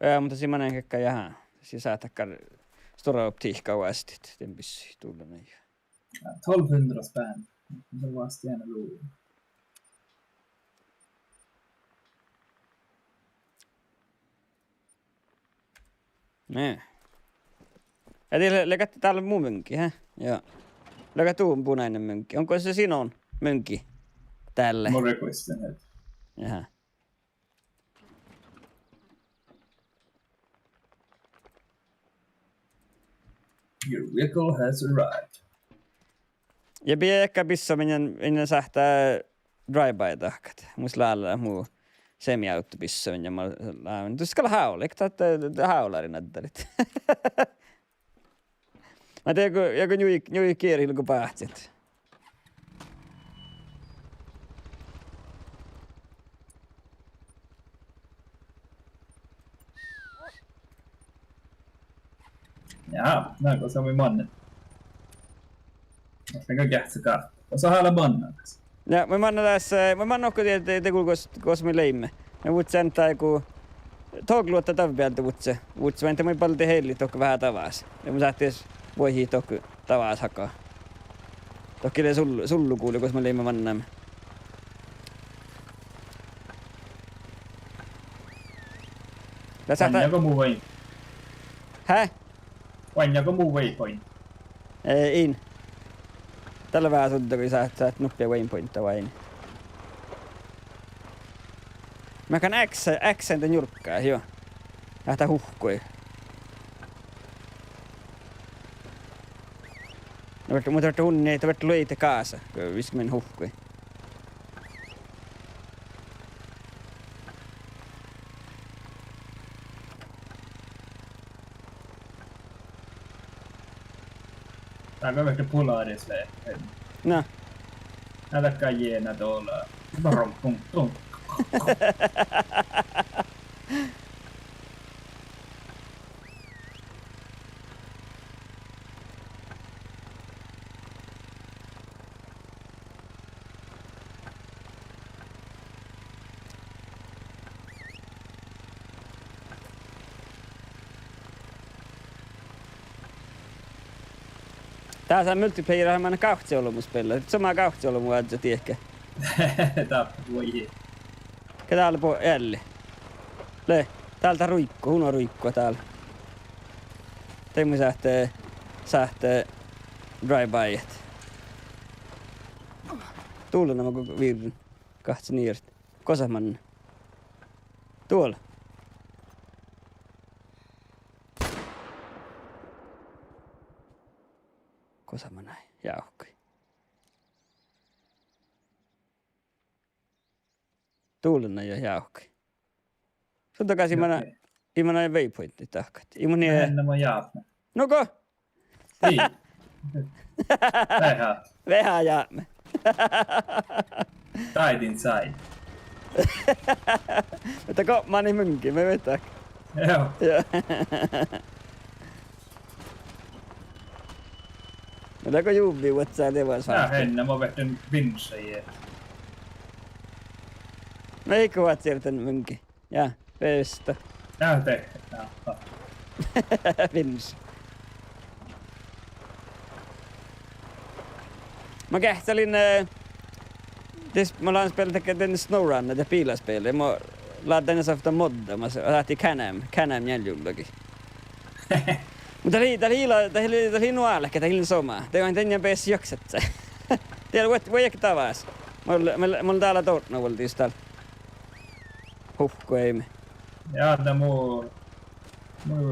Ja, mutta siinä näin kekka jaha. Siinä saatakkaan stora optiikkaa vastit. Den pissy tulla näin. 1200 spänn. Det var stjärna låg. Nej. Ja leikatti täällä muu mönkki, hä? Joo. Leikka tuun punainen mönkki. Onko se sinun mönkki? Tälle. Mun requestin heti. Jaha. Your vehicle has arrived. Ja ehkä pissa minne sähtää drive-by tahkat. Mus lailla muu semi-auto pissa minne mä laavan. Tuskalla haula, eikö tää haulari näyttärit? Mä tein joku njui kieri kun pähtsit. Ja, näin se on min mannen. Jag kan kähtsa kartta. Och så har jag mannen. Ja mä manna okko te kos me leimme. Me vutse antaa joku togluotta tavpialta vutse. Vutse väntä me paljon heilli tokko vähän tavas. Ja mä saattis voihi tokko tavas hakaa. Tokkille sullu kuuli, kos me leimme mannaamme. Vanjako muu way? Häh? Vanjako muu waypoint? Ei. Tällä vähän sunta, kun saat nuppia waypointta vai ei. Mä kan X:n tän jurkkaa, joo. Lähtää huhkui. Mutta hunni ei tavart löitä kaasa, kun viskimen huhkui. Tää on vähän Polaris le. No. Näitä jena tuolla. Varom, tung. Tää saa multiplayeraa mä aina kauhtseolomuspelaa. Sama kauhtseolomu adja tiekkä. Tää voi. Ketä oli po jälle? Le, täältä ruikko, huno ruikkoa täällä. Teemme sähtee drive-byet. Tuulla nämä koko virran. Kahtsi niirstä. Kosamanna. Tuolla. Kosama näin, jauhkui. Tuulena jo jauhkui. Sun takaisin mä näin waypointti tahkat. Henne mä jaatna. Noko? Ei. Vähän jaamme. Side inside. Mutta ko, mä niin mynkin, me vetää. Joo. Mutta ko juuvi vuotsaa tevas Tää henne mä vehdyn vinssejä. Me eikö vaat sieltä mynkin. Ja, pestä. Tää te. Vins. Mä kähtälin... Mä laan spelat den SnowRun, det pilaspel. Mä laittain näissä afta modda. Mä lähti Can-Am jäljullakin. Mutta tää oli nuolekka, tää oli somaa. Tää on tänne pääsi jaksatsa. Tiedä, voi ehkä tavas. Mä olen täällä Tortnovolta just täällä. Huhko ei me. Ja tää muu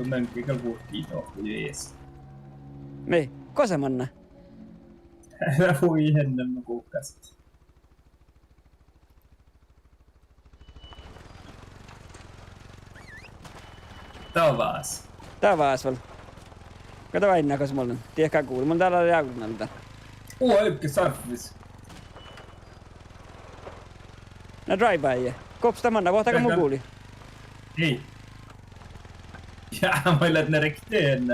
mönkki kalpuhtii tohku jees. Me, kosamanna. Älä voi henne mä kuukkasit. Tavas. Tavas val. Kato vain kos mulla on. Tiedäkään kuuli. Mulla on täällä jaakunnalta. Ykkä sarfis. No drive-by. Kopsta manna, vohtako mun kuuli? Ei. Ja, mä lät ne rikteen.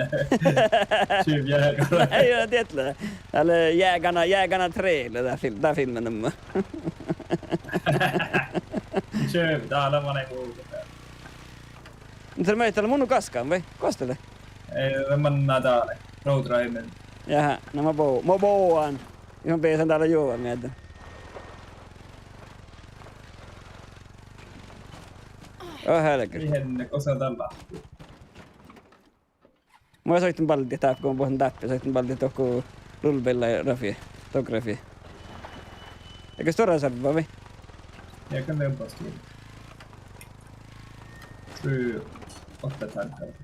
Tjuvjägarna. Ei ole tietlä. Täällä jägarna trail, tää filmen nämä. Tjuv, täällä mä näin muuta. Mutta mä ei täällä mun kaskaan, vai? Kostele. Ei, mä näin täällä. Road Rimen. Jaha, no mä booan. Ihan peesän täällä juova mieltä. Oh helkeri. Mihin ne kosa tällä? Mä soitin baldi täpp, kun mä puhun täppi. Soitin baldi tohku lullbilla ja rafi. Tografi. Eikö stora sarva vai? Jag kan lämpa stor. Syy otetaan täällä.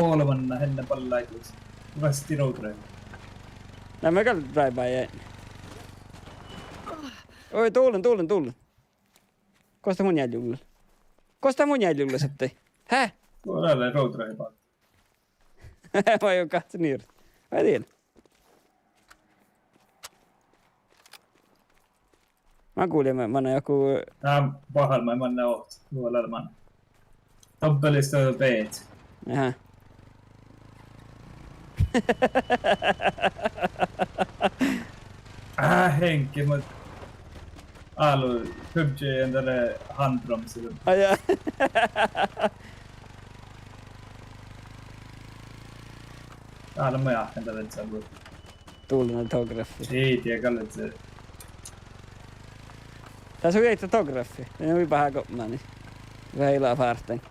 Olevanna henne pallaituksi. Vasti roadrun. Nää mä käyn drive jäin. Oi tuulen. Kosta mun jäljulle. Kosta mun jäljulle sitten. Häh? Tuolla roadrun vaan. Mä oon kahti niin. Mä tiedän. Mä kuulin, mä oon joku... Pahal mä manna oot. Tuolla manna. Tappelista peet. Jaha. Henki, mut... Alu, PUBG tälle handbromsille. Ai jaa. Täällä mä jahkan tälle tsällä. Tuulen tograffi. Ei tiedä, kallet se. Tässä on jäitä tograffi. Ne on vähän kopmaa, niin vähän ilaa farten.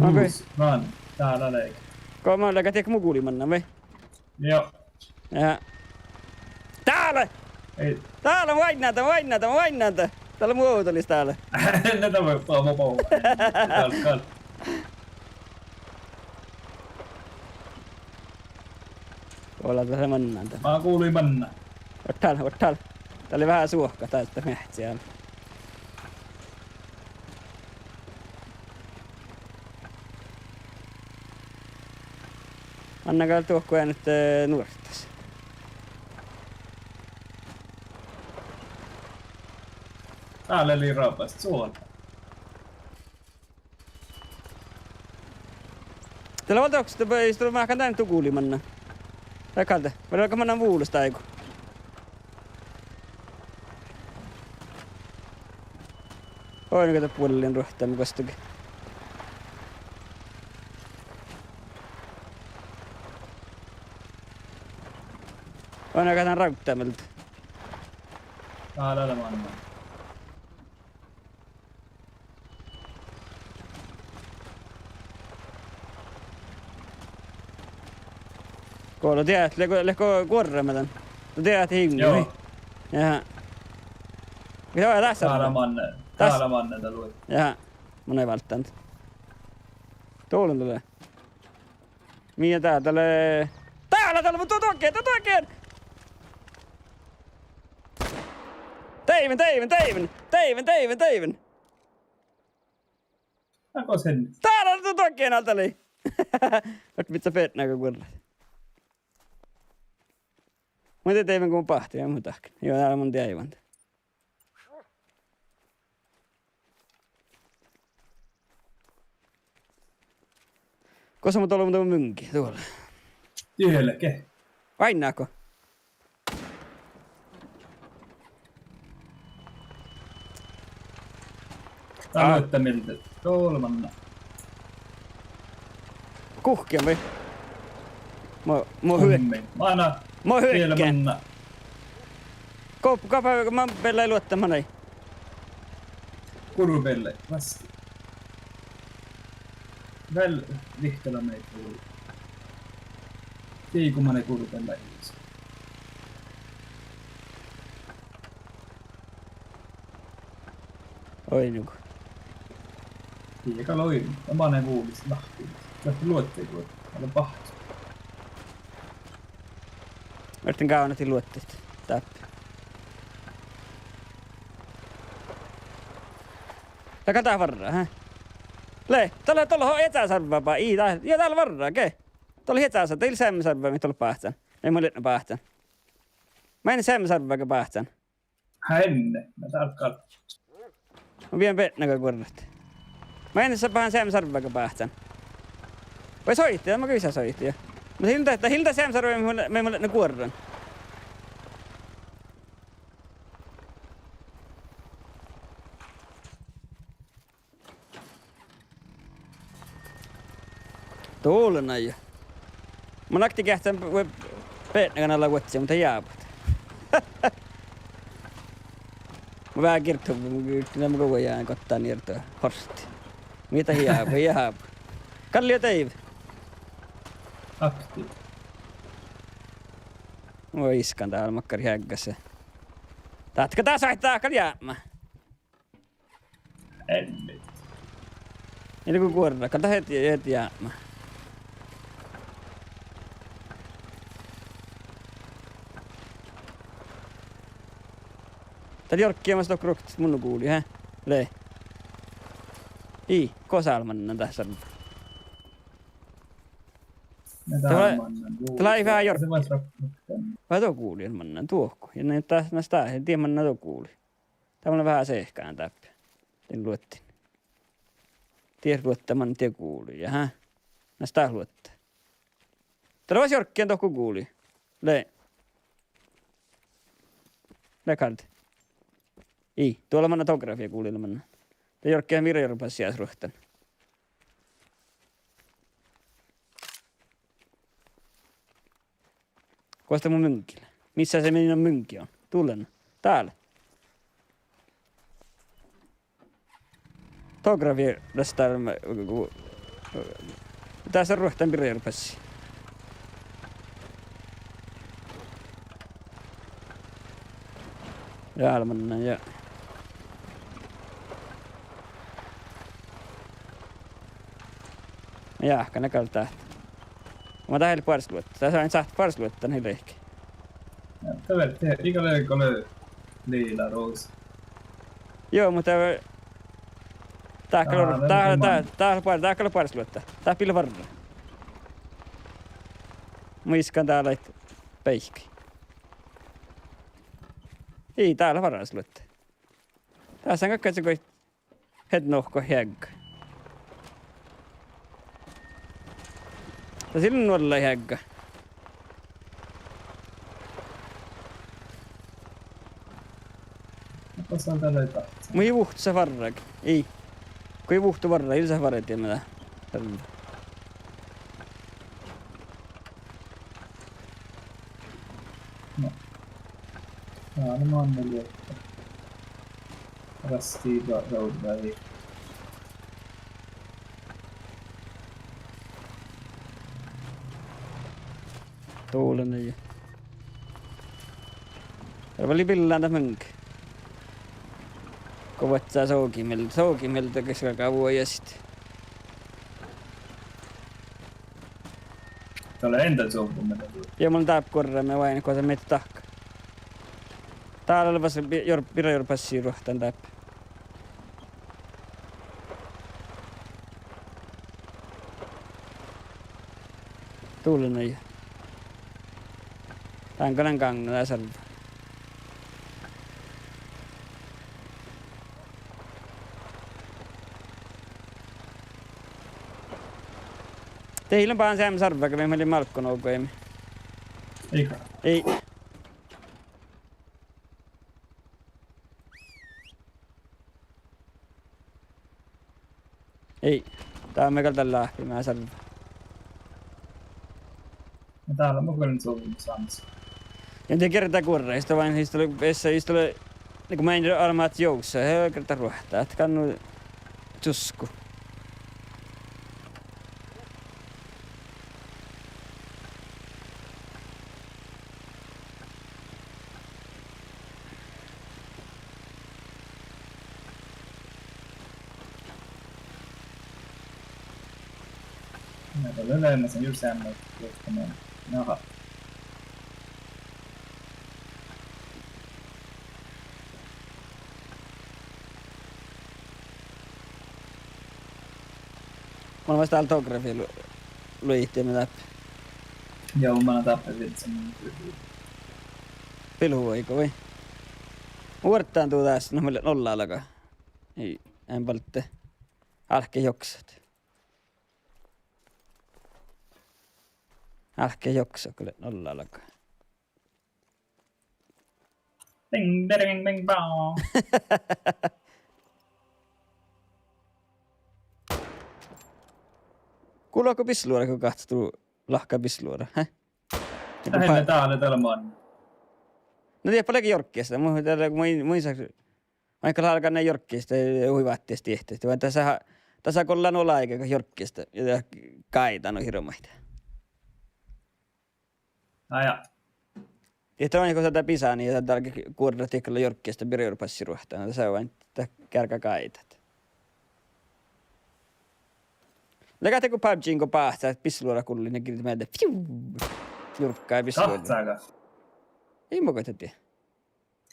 Okei. Vaan, täällä leik. Kun mä oon tiedä mukulimanna, vai? Joo. Jaha. Täällä! Ei. Täällä vainnaata! Täällä mun auto olisi täällä. Näitä voi paa. Kal. Ollaan tässä mannaan täällä. Mä kuulin manna. Oot täällä. Tää oli vähän suohka täältä metsiä. Annakaa tuohkoja nyt nuorittas. Täällä oli raapasta suolta. Tällä valtauksesta ei sitä mä tän tukulimanna. Rakalta. Voidaanko mä annan vuulusta aiku? Oi, kato puolellinen ruhtaan kostakin. Aina katsotaan rauttaamelta. Täällä manna. Koulu tiedät, leko kuorramaton. Tu tiedät hingi. Joo. Jaha. Joo, tässä. Täällä manne luet. Jaha. Mun ei välttänyt. Tuulen tulee. Miä täällä tulee? Täällä mun tuo tuokeen! Teiven! Näkö sen? Täällä on tuo tuokeen alta oli. Nyt mitkä peet näkökulmat. Mä tein teiven kun pahti ja mun tahkin. Joo, täällä mun tiedän. Koska mut ollut mun mynki tuolla. Tielläke. Vainnaako? Tää näyttää miltä. Tuolla manna. Kuhkeen vai? Mä hyökkään. Mana. Mä Tiellä hyökkään. manna. Kapa, mä pelaa luottamaan ei. Kurvelle. Vasti. Väl lihtellä meitä tuli. Tiikumanen kurvelle. Oi niinku. Tiika loirin. Omanen vuulis lahtiin. Lähti luotteen tuota. Täällä on pahti. Mä yritin kaunatin luotteet. Täppi. Taka tää varraa, hä? Tuolla on etäsarvaa. Ja täällä varraa, ke? Tuolla etäsarvaa. Teillä sämmösarvaa, mitä tuolla pahtsan. Ei mulla liitän pahtsan. Mä en sämmösarvaa, kun pahtsan. Hänne. Mä tarkkaan. Mä vien näkökurrat. Mä en saa pahan sämmösarvaa, kun pahtsan. Vai soitti, mä kyllä soitti jo. Mutta hiltä sämmösarvaa, me mulla liitän kuorran. Tuulen ajo. Mä nakti kähtään peetnä kannalla vuotsia, mutta jääpät. Mä vähän kirttuun, kyllä mä koko ajan kottaan irtoa horsti. Mitä hiaapu. Kallio Dave. Akti. Voi iskan täällä makkari hägkässä. Tatka taas vaihtaa kaljaamaan. Helvet. Eli kun kuorra, kata heti jäämään. Täällä jorkkia mä sitä kroktit mun kuuli, hä? Lee. Ii, kosalmannan tässä. Tällä ei vähän jorkkia. Vai tuo kuuli, mannan tuohku. Ja näin taas näistä en tiedä mannan tuo kuuli. Täällä on vähän seehkään täppä. Tien luettiin. Tiedät luottaa man tie kuuli, ja hä? Näistä luottaa. Täällä olisi jorkkia tuohku kuuli. Lee. Lekalt. Ei, tuolla manna topografia kuulilla manna. Te jorkkia mirjorpas sias ruhtan. Koista mun mynkillä. Missä se minun mynkki on? Tullen. Täällä. Topografia tästä tässä on ruhtan mirjorpassi. Jäällä manna ja... Jahka näkältää. Mä tähän parsluetta. Tässä on saat parsluetta niin lehki. Ikä löy liila roos. Joo, mutta täällä parsluetta. Tää pillä varra. Muiskan täällä peikki. Ei täällä varasluetta. Tässä on kakkaisi kuin hetnohko hägg. Ja silloin nuorella ei hägga. Tässä on täällä jotain. Mä ei vuhtu se varrakin. Ei. Kun ei vuhtu varra, ei se varra tiedä. No. Tää on manneli, että... Rastii roadway. Tuulen ja... Täällä oli pillään tämä mönkä. Kovatsaa soukimilta keskakaa vuojasti. Täällä entä zoompumme tätä? Joo, mulla on taapkorra, me vain kohta meitä tahka. Täällä oli vasta pirajorpassiin ruhtaan taappi. Tuulen ja... Tää on kanan kangna tää sarva. Teillä on vaan se sarva, kun me olin malkkonoukoimme. Eikä. Ei. Ei. Tää on mekalta lähtimää sarva. Ja täällä on mukaan zoompumme saamassa. En tiedä kertaa kurreista, vain istui niinku mä en armaat joussa. He kertaa ruohtaa, että kannu tsusku. Näitä on löydämässä just säännöt, jotka ne naha. Mä oon vasta täällä topografia luihtiemme läpi. Joo, mä oon tappelit sen. Pilhu eikö vai? Uudettaan tuu tässä, no meille nolla alkaa. Ei, en palte. Älkää joksat. Älkää joksa, kyllä nolla alkaa. Ding, ding, ding, bang. Kuuluuko pisluora, kun katsoo lahkaa pisluora, hä? Lähinnä täällä on. No tiedä paljonkin jorkkia sitä, mun täällä kun muin saaks Vaikka alkaa ne jorkkista huivaatteesta tehtävästi. Vaan tässä kun ollaan olla aika jorkkista ja kaitanut hirmaita. Aja. Että on kun sitä pisaa, niin sitä alkaa kuudella tiekalla jorkkista birjurpassi ruhtaa. Tässä on vain kärkä kaitat. Läkätä kun PUBGin kun paahtaa, että pisluora kullin ja kirjoittaa meiltä. Jurkkaa ja pisluora. Kahtsaaka. Ei mä koita tiedä.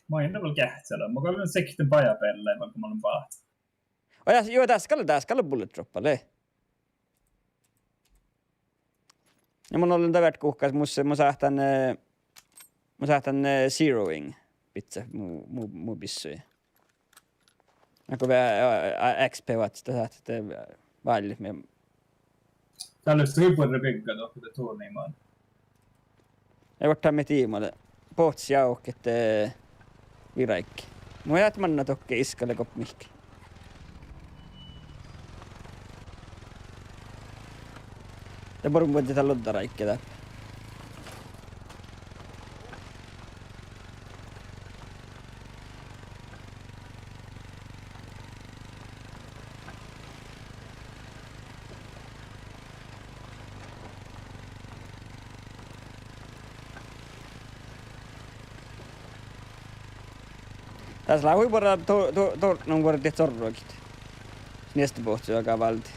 Mä oon vielä kähtsälä. Mä olen sekitten pajapelleen, vaikka mä olen paahtaa. Joo, tässä on bullet droppalle. Ja mun olin tävät kuhkas, mä saahtan zeroing pitää muu pissuja. Aku vähän XP vaatista saahtat valli. Täällä olisi hypurri pikkaa tuohon tuurniimaan. Ei voi me tiimoille. Pohtsi jaukket viraikki. Mä jäät manna tokke iskalle kop mihki. Ja porun voitte tää loddaraikki läpi. Tässä on huipurra tornon vuodet torroikit. Nästa pohti joka valti.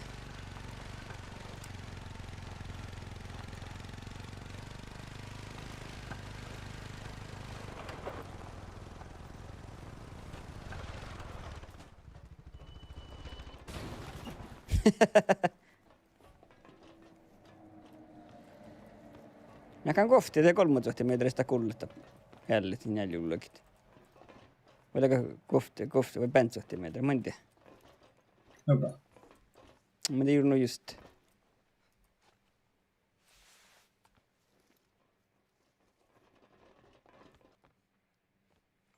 Näkään kohti, te 13 metristä kulletta jället näljullakit. Voidaan kohti vai päntsohti metriä, mä en tiedä. Okay. Mä tiedän just.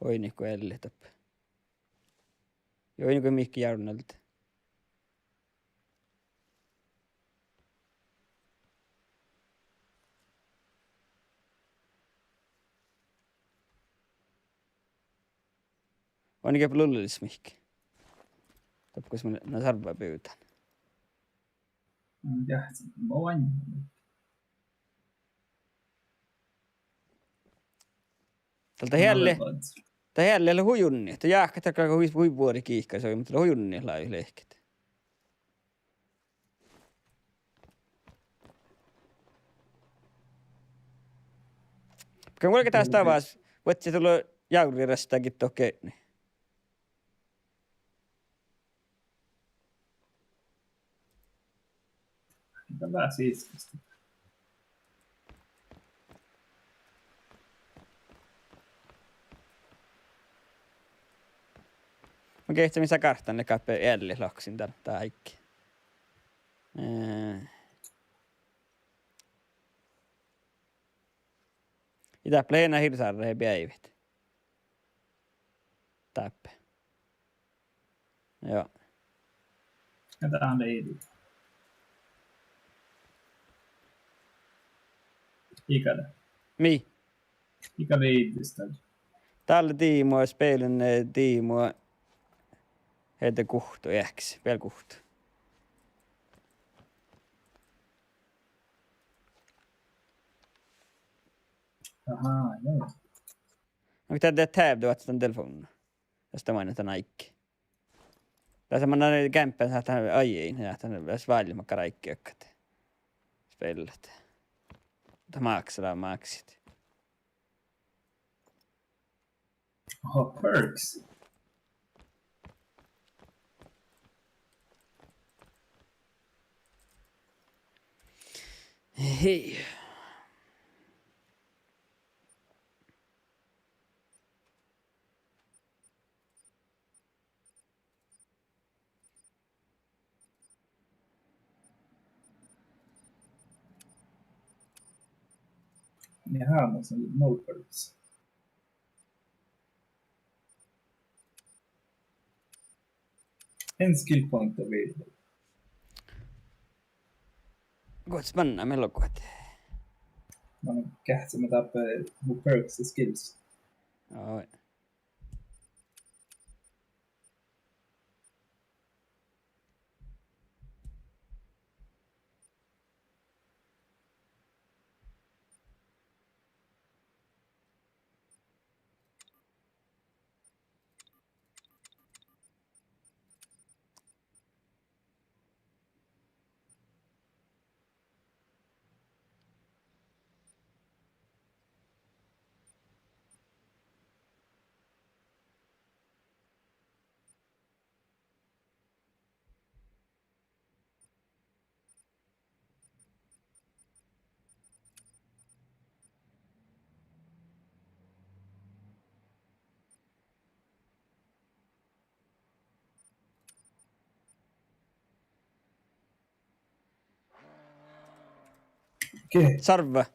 Oi niinku elle tappe. Joo, niinku mikki jarnalta. On ikään lullis mihki. Tappas mä sarvaa pöytään. Mä oon. Tältä helle hujunni. Että jääkkä takaa huivuori kiihkaa. Se on mutta hujunni lai lehket. Kun kuinka tästä tavas, voit se tulla jaurirastaakin toke. Vähän siististi. Mä kehtsin missä kartan ne kappe jälle laksin tän taikki. Itä pleena hirsarreen päivät. Täppä. Joo. Ja tää on leidi. Ikädä. Mi? Ikä leidistä. Tällä tiimoa, spelen tiimoa. Heitä kuhtu, äks. Vielä kuhtu. Ahaa, joo. No mitä teet hävdyvät sitä telefonina? Tästä mainitaan aikki. Tässä mä näin kämppän saatan ajein. Ja tänne myös vaalimakka raikki ökkat. Spellet. Mutta maksit. Oho, perks. Hei. Jaha, mutta no perks. En skill point available. Godt spennende mellomkort. Mä oon kähtsä, mä tappaa mun perks ja skills. Oi. Okei. Sarva.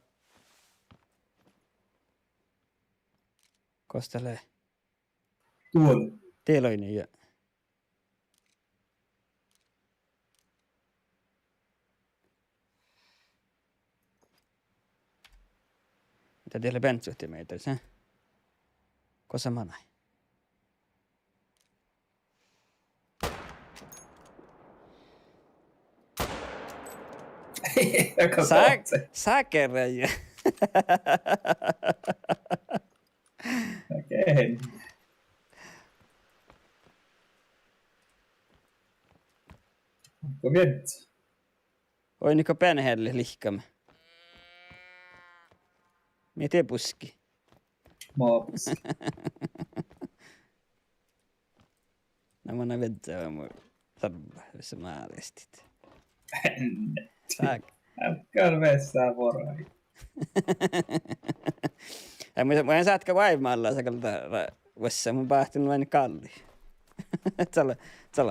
Kostelee. Tuolla. Teeloinen ja... Mitä teille bentsuhti meitä, se? Kosa manai. Säkeräjä. Okei. Onko viet? Oi niinku penhelle lihkamme. Miten puski? Maapus. No mä näin vettä mun sarva, jossa mä äänestit. Enne. Sääk. Älkää vessaa vorai. Mä en saatka vaimalla sakalta vessa, mä päähtynyt vain kalli.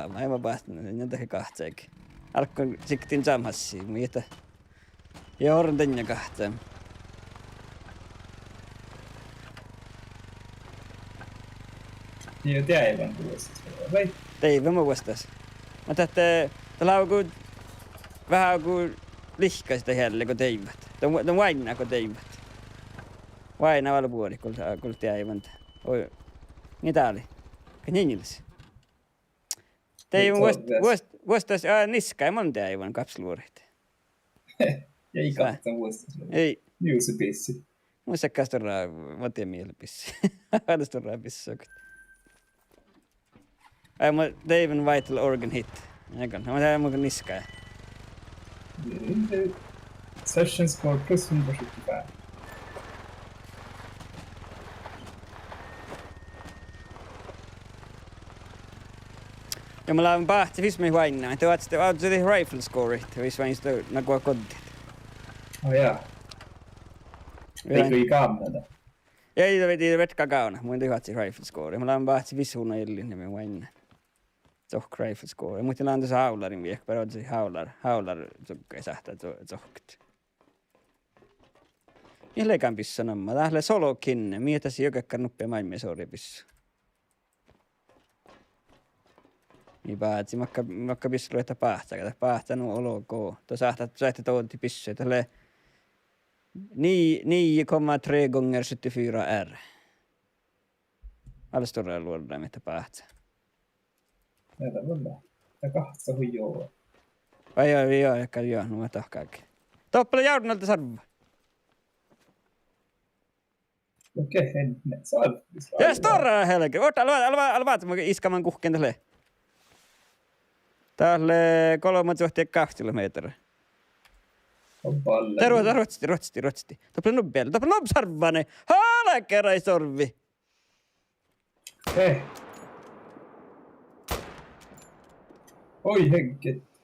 Mä en päähtynyt, niin jotakin kahtseekin. Alkoi siktin samhassiin, mitä. Ja orren tänne kahteen. Niin jo teivän tuosta. Vai? Teivä mä vastas. Mä tähtä, tällä on kuin vähän kuin lihka sitä helle, kun teivät. Tämä vainaa, kun teivät. Vainaa valpuoli, kun teivän. Oi, mitä oli? Kanjinilisi. Teivän vastas, niska, ei mun teivän kapsluorit. Ja ikahtan vuostas. Ei. Juusi pissi. Muissa kastorraa, mä tiedän mielipissi. Kastorraa pissokit. Ai mä teivän vital organ hit. Eikä, mä teivän mun niskaa. Session score plus 175. Ja mä lähden pahti vismi huainaa. Että oot sitten rifle score, vis vain sitä nakua kodit. Oh jaa. Eikö ikamnata? Ei veti vetka kauna. Mun tyhätsi rifle score. Mä lähden pahti vishuuna illin ja mä huainaa. Zohk rifle score. Mutta lähden tuossa haularin viek. Pero oot haular zukka ei sähtää zohkit. Mieleikään pissa namma. Lähle solo kinne. Mietäsi jokekkaan nuppia maailmia suoria pissa. Niin päätsi, makka pissu että päähtää no oloko. Tuo sähtä touti pissu, tälle 9,3 gånger 74 R. Alla stora luodaan, mitä päähtää. Näitä kyllä. Ja kahdesta huijoa. Ai joo, no mä tahkaakin. Toppele jaudunalta sarva. Okei, ne saa. Ja stora helke. Ota, alvaat, mä iskaman kuhkeen tälle. Tälle 3,2 kilometriä. On paljon. Ruotsi. Toppele nobb sarvane. Haala kerran sorvi. Hei. Oi henket.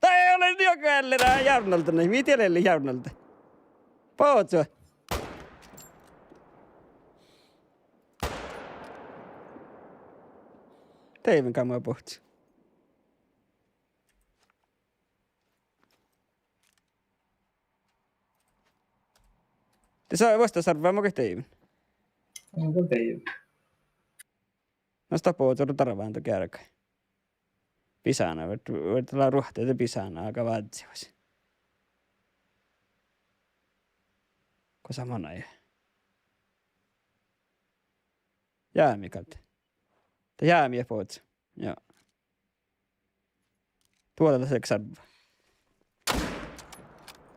Tai ei ole jokaisella jaunalta, niin miten eli jaunalta? Pootso. Teivän kamaa pohtsi. Te saa vasta sarvaa moke teivän. Onko teivän? No sitä pootso tarvaan toki ärkäin. Pisana, voidaan ruhteita pisana aika vaatsivasi. Ko samana ei. Jäämi kalte. Te jäämiä pootsa. Joo. Tuolta seksi sarva.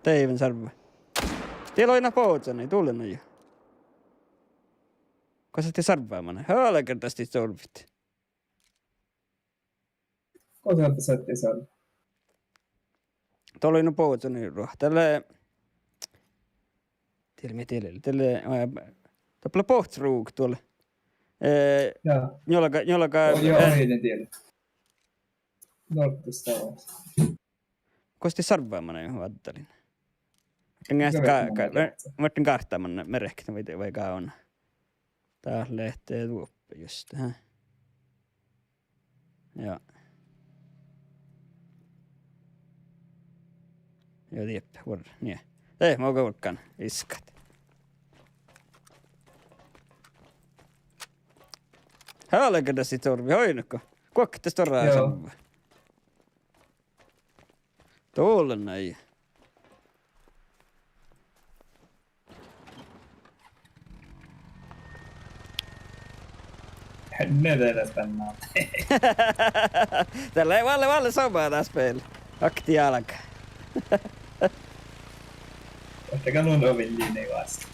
Teivän sarva. Teillä on aina pootsa, niin tullen on jo. Ko sä te sarvaa mana? Haalakertaisesti solvit. Kosalta saatte saada. Tuolla on pootsa niin ruoha. Tälle... Tälle... Tuolla pohtsruuk tuolla. Jaa. Jollaka... Joo, ei ne tiedä. Norppista on. Kosti sarvaamaan johon ajattelin. Mä otin karttaamaan merehkitä vaikka on. Tää lehtee tuoppi just tähän. Joo. Joo, tiedäpä, vuorra. Niin. Ei, mä oon kuulkaan. Iskat. Haaleka tässä torvi, hoinukko? Kuokka tässä torraa savua. Tuolla näin. Ne tehdään spännää. Tällä ei valle samaa taas peille. Akti alkaa. Ottakaa nun ovin linjeen vasta.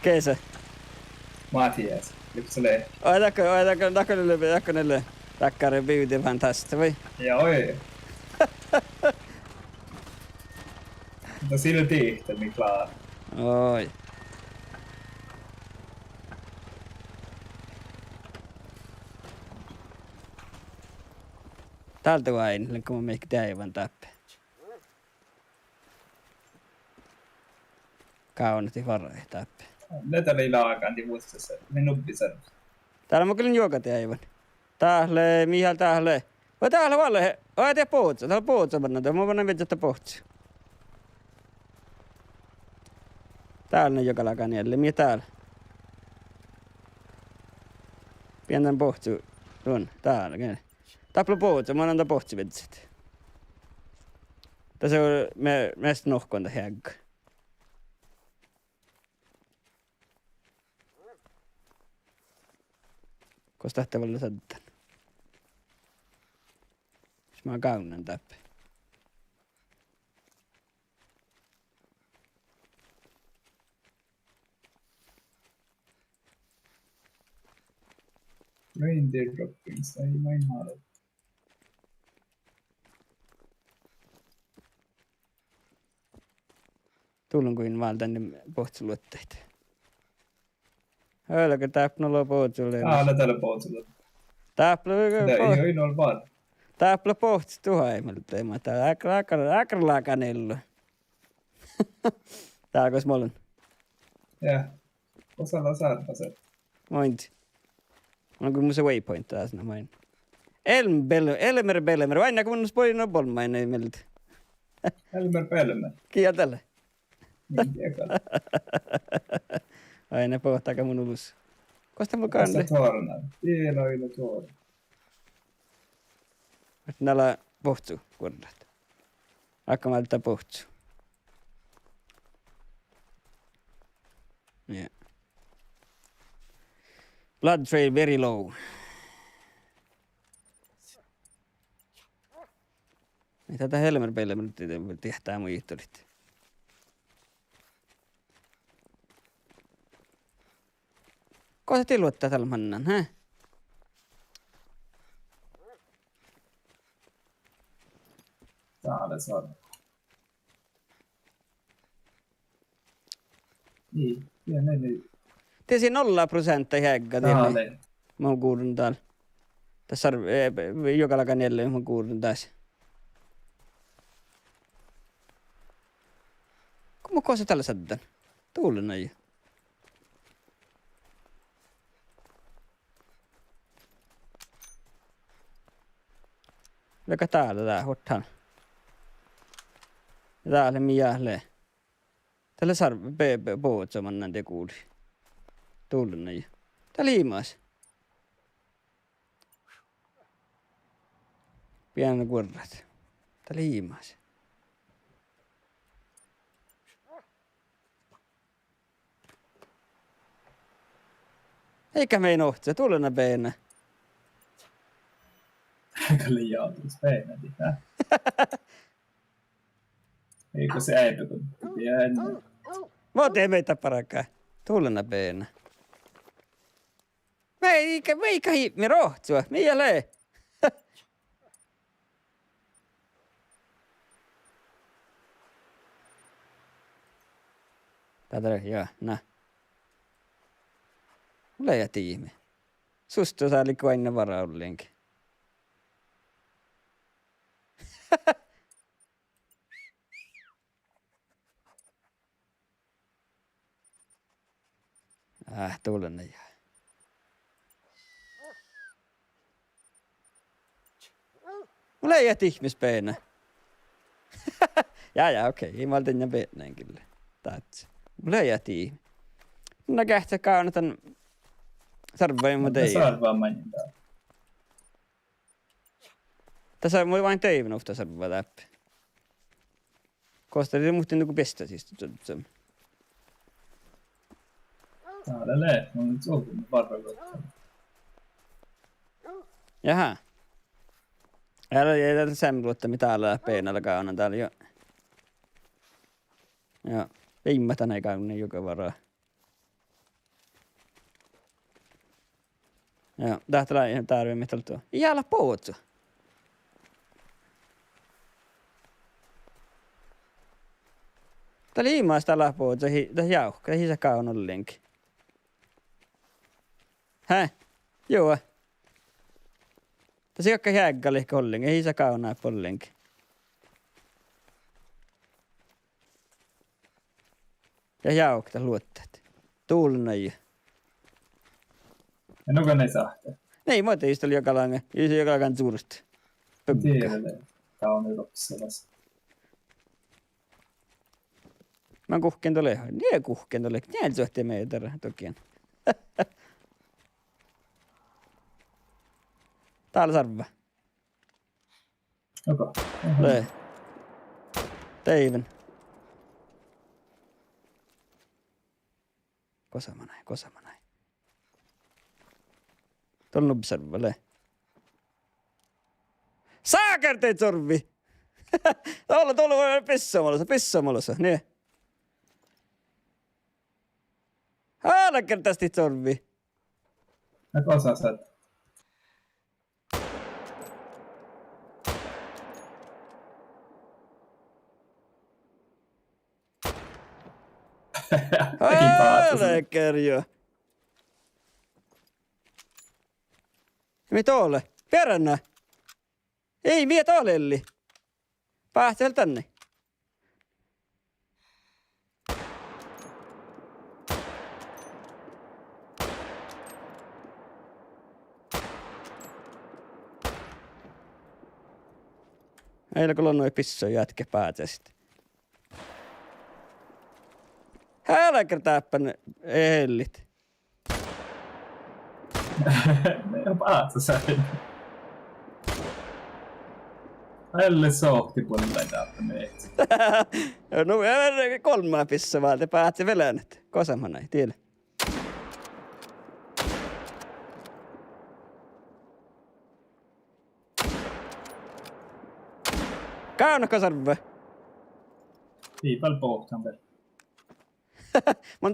Keisä. Matias. Yksi lehti. Oitako niille Rakkaren beauty fantastic vai? Joo. Mutta silti ihtelmi klar. Oi. Täältä vain, kun mä meikä täivän tappeen. Kaunasti varoja tappeen. Näitä oli laakanti muistassa. Me nubbisen. Täällä mä kyllä juokat äivän. Tähle, Mihal tähle. Vai tähle valle, vai tee pootsa. Täällä pootsa panna. Mä panna metsästä pohtsi. Täällä ne joka lakan jälleen. Miä täällä? Pientän pohtsi. Tuon, täällä. Tapla pootsa, mä annan pohtsi vetsit. Tässä on mest nohkonta hägg. Koska tähtä voi sättän. Jos mä oon kaunan täppä. Reindeer droppings. Ei main haalo. Tullun kuin vaan tänne pohtsuluotteita. Hölkö täppnä pohtsulle. No täällä pohtsulle. Täppnä Ei noin vaan. Täppnä pohtsu tuhaimelta. Mä täällä äkrälaakanellu. Täällä kois mollun. Ja. Osalla saattaa se. Mointi. On kuin mun se waypoint taas no main. Elmer Belmer. Aina kun mun spoilin on polmain ei meiltä. Elmer Pelmer. Kieltällä. Niin tiekalla. Aina pohtaaka mun ulus. Kosta mun kanne. Tässä tuorna. Tienoilla tuorna. Näillä pohtsu kuordat. Akka malta pohtsu. Yeah. Blood trail very low. Ei tätä Helmer Pelmer nyt tehtää mun ihtolit. Kohta tiluottaa tällä mannan, hä? Täällä saada. Niin, niin. Tiesi 0% hägga Täällä. teille. Mä oon kuullut täällä. Tässä joka lakan jälleen mä oon kuullut taas. Kumma se tällä sättän? Tuulen aja. Joka täällä hottaan. Täällä miähle. Tällä pootsamannan te kuuli. Tuulen aja. Täällä hiimaas. Pienä kuorrat. Täällä hiimaas. Eikä mein ohtsa, tuulena peenä. Aika liian peenäti, hä? Eikö se äipä, kun piti ennen? Mä teen meitä parakaa. Tuulena peenä. Meikä hiipmi rohtsua. Miä lee? Tätä joo, nää. Mulla ei tiimi. Susta saa liikkua aina varaullinkin. Tuulen ei jää. Mulla ei jää ihmispeinä. Ja, okei. Ei mä oltiin ja peinään kyllä. Taatsi. Mulla ei jää tiihmi. Mä kähtää kaunatan sarvoin mä tein. Saat vaan mainintaa. Tässä on vain teivin ofta sarvoa läpi. Kosta det muhtin niinku pestä siis. Täällä leet, mä oon nyt soltunut varrella. Jaha. Ei tätä sämruutta mitä täällä peinällä on täällä jo. Joo. Viimmatan ei kaunnin joka varaa. Joo. Tähtälä ihan tarvii mitä tuo. Jäällä pootsu. Täällä ilmaista täällä pootsu. Tää jauhka. Ei se kaunon linki. Hä? Joo. Tässä ei ole jääkkäli kolling, ei se kaunaa polling. Ja jaukta luotteet. Tuulnai. Ja nuka ne sahte. Nei, mä teistä oli joka lange. Ei se joka lange suursta. Tiedälle. Tää on nyt oppiselas. Mä kuhken tole. Nie kuhken tole. Nie suhteen meitä tokien. Täällä sarva. Okei. Lee. Teiven. Kosama näin. Tuolla nubsarva, lee. Saaker teit sorvi! Tuolla voi pissomolossa, niin. Haala kertaasti sorvi. Ja kosa saat. Kerjo. Mitä ole? Peränä. Ei mie tolelli. Päästel tänne. Meillä kun on noin pissoja jätkä päätä sitten. Älä täppän hellit. Ne on palatsa säin. Elle sohti puolella täppä meitä. No kolmaa pissa vaan, te päätte velännet. Kosama näin, tiedä. Kaunakko sarve? Piipal pohtan vielä. Mä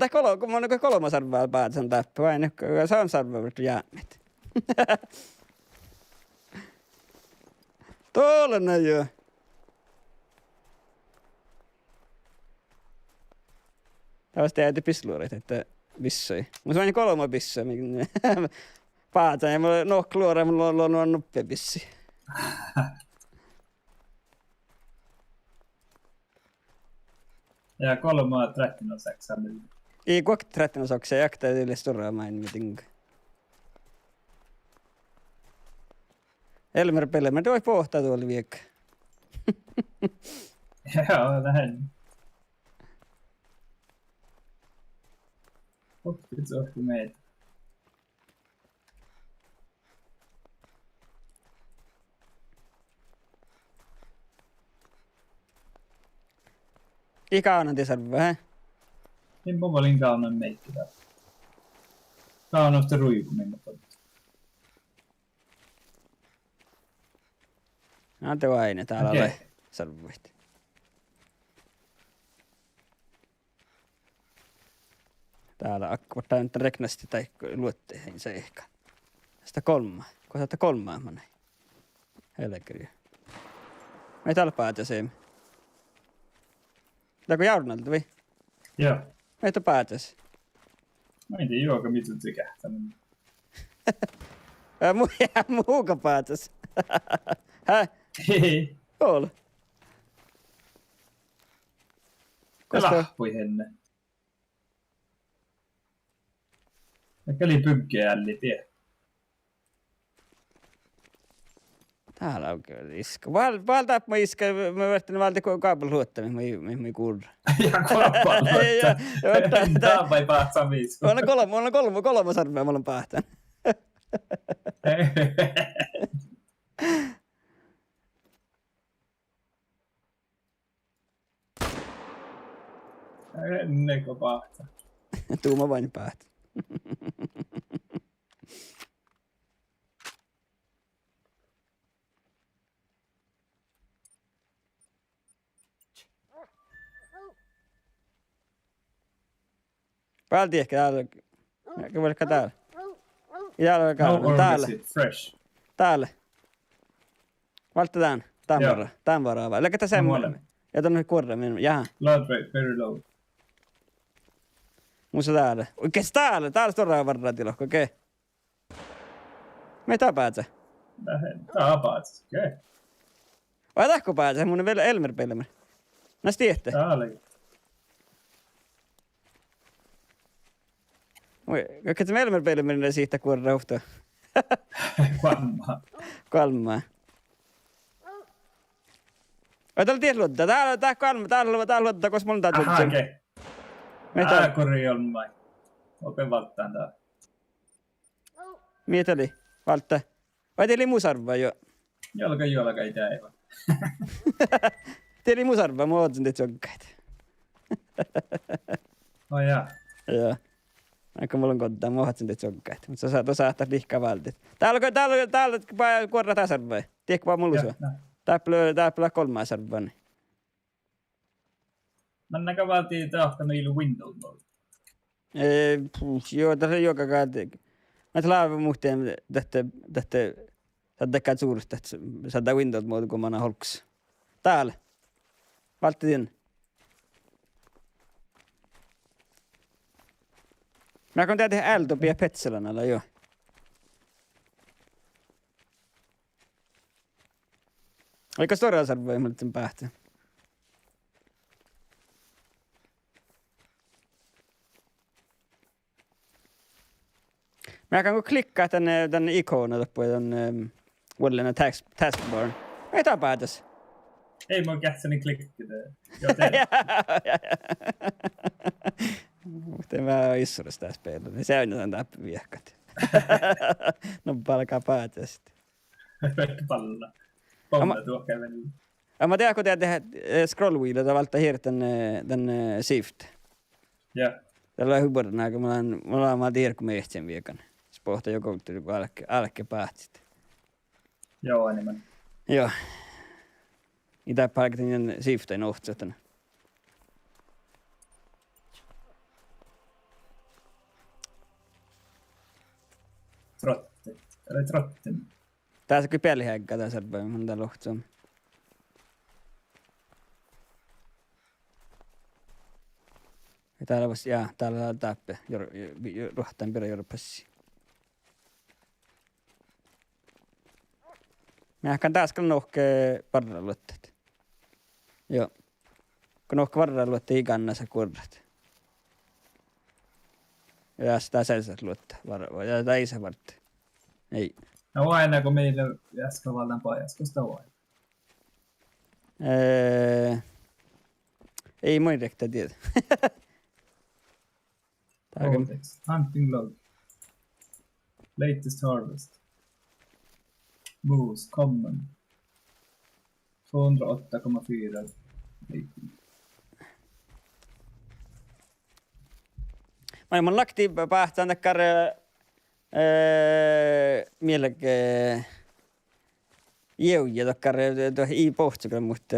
oon kolmas sarvaa päätän täppä, vai nyt se on sarvaa jäämit. Tuolla näin joo. Tää vasta jäitä pisluorit, että pissoi. Mä sain kolma pissoa, päätän ja mulla on kluora, mulla on nuppia pissi. Ja kolmaa 13 Ei kuitenkin 13 också, jag aktar det stora main meeting. Elmer Pelle, men det var pohtaa tuolla viekka. Joo, vähän. Oppit sohti meitä. Ikaunan tisarva, hä? Niin mä olin kaunan meikki täällä. Kaunasta ruikuminen. Ante vaine, täällä Okei. ole sarvuit. Täällä akkuvattaa nyt reknasti tai luotteihin se ehkä. Sitä kolmaa. Kun saatte kolmaa mä näin. Helkriä. Mä ei täällä päätä se. Pitääkö jaurnalta vai? Joo. Meitä päätäs. Mä en tiedä juoka mitun se kähtänyt. Muuka päätös. Häh? Hei. Oulu. Koska? Lappui henne. Ehkä oli pyggeälli tie. Täällä on kyllä iska. Valta mä iska, mä vertin valta kaapel luottamista, mä kuulun. Ja kaapal luottaa. Tää vai pahtsa viis. Mä olen kolme sarvea, mä olen pahtan. Enneko pahta. Tuuma vain pahtan. Valti ehkä täällä. Vaikka täällä. Täällä. Fresh. Täällä. Valta tän. Tän varaa. Läkä tässä semmoinen. Ja tonne kuorra minun. Jaha. Load rate very low. Musta täällä. Oikees täällä? Täällä storraa varraa tilokko. Okei. Mitä päätsä? Tää päätsä. Okei. Vai tahko päätsä? Mun on vielä Elmer. Näs tiedätte? Täällä. Kaikki se Elmer menee siitä kuorra uhtoa. Kalmaa. Oi täällä ties luottaa. Täällä luottaa, koska mulla on täällä luottaa. Aha, okei. Tää kori on vai. Oikein valttaan tää. Mitä oli? Valtta. Vai teillä musarva jo? Jalka ei tää ei vaan. Teillä musarva, mä ootsin teitä sokkaita. Ai jaa. Joo. Aika mulla on konttaa, mä ootsin teitä sokkaita. Mutta sä saat liikaa valtit. Täällä kuorra tää sarva. Tiedätkö vaan mulla sua? Täällä 3 sarvaa. Mennäänkö valtiin tahtanut ilu Windows mode? Joo, tässä on joka kaati. Mä laavan muhteen tähtä saadaan suurista, että saadaan Windows mode, kun mä oon holks. Täällä. Valtti tien. Mä kun tehdä L-topia Petselänalla, joo. Oliko todella sarvoja, mä nyt päähtää? Mä kan klikkaa tänne ikonen loppuun tänne uudelleen taskbar. Mitä päätös? Ei mä kätsäni klikkitä. Mutta mä oon issurus tässä peillä, niin se on jotain täppiviehkat. No palkaa päätös. Palla. Pomma tuo käveli. Mä tiedän, kun tehdä scroll wheelilta valta hiiri tänne shift. Ja. Tällä on hybrina, kun mä ollaan tiedä, kun mä ehtsen viekan. Se pohtaa joku älkkä päätsit. Joo, enemmän. Joo. Itä palkatin shiftin ohtsatana. Trotti. Eller trotten. Tässä on kyllä pelihäkkä tässä arvoin, mun täällä ohtsam. Ja täällä vasta, täällä on täppä, rohtaan perä jorpassi. Mä ehkä tässä kyllä nohkee varraluotteet. Joo. Kun nohkee varraluotteet ikannassa kurrat. Ja sitä selsät luottaa, ja sitä isä vartta. Ei. No aina kun meillä äsken vallan pajas, sitä on. Ei mun rektä tiedä. Hunting log. Latest harvest. Moose, common. 208,4. Maailman lakti päähtään takkar mielekään jeuja takkar ei pohtsukaan, mutta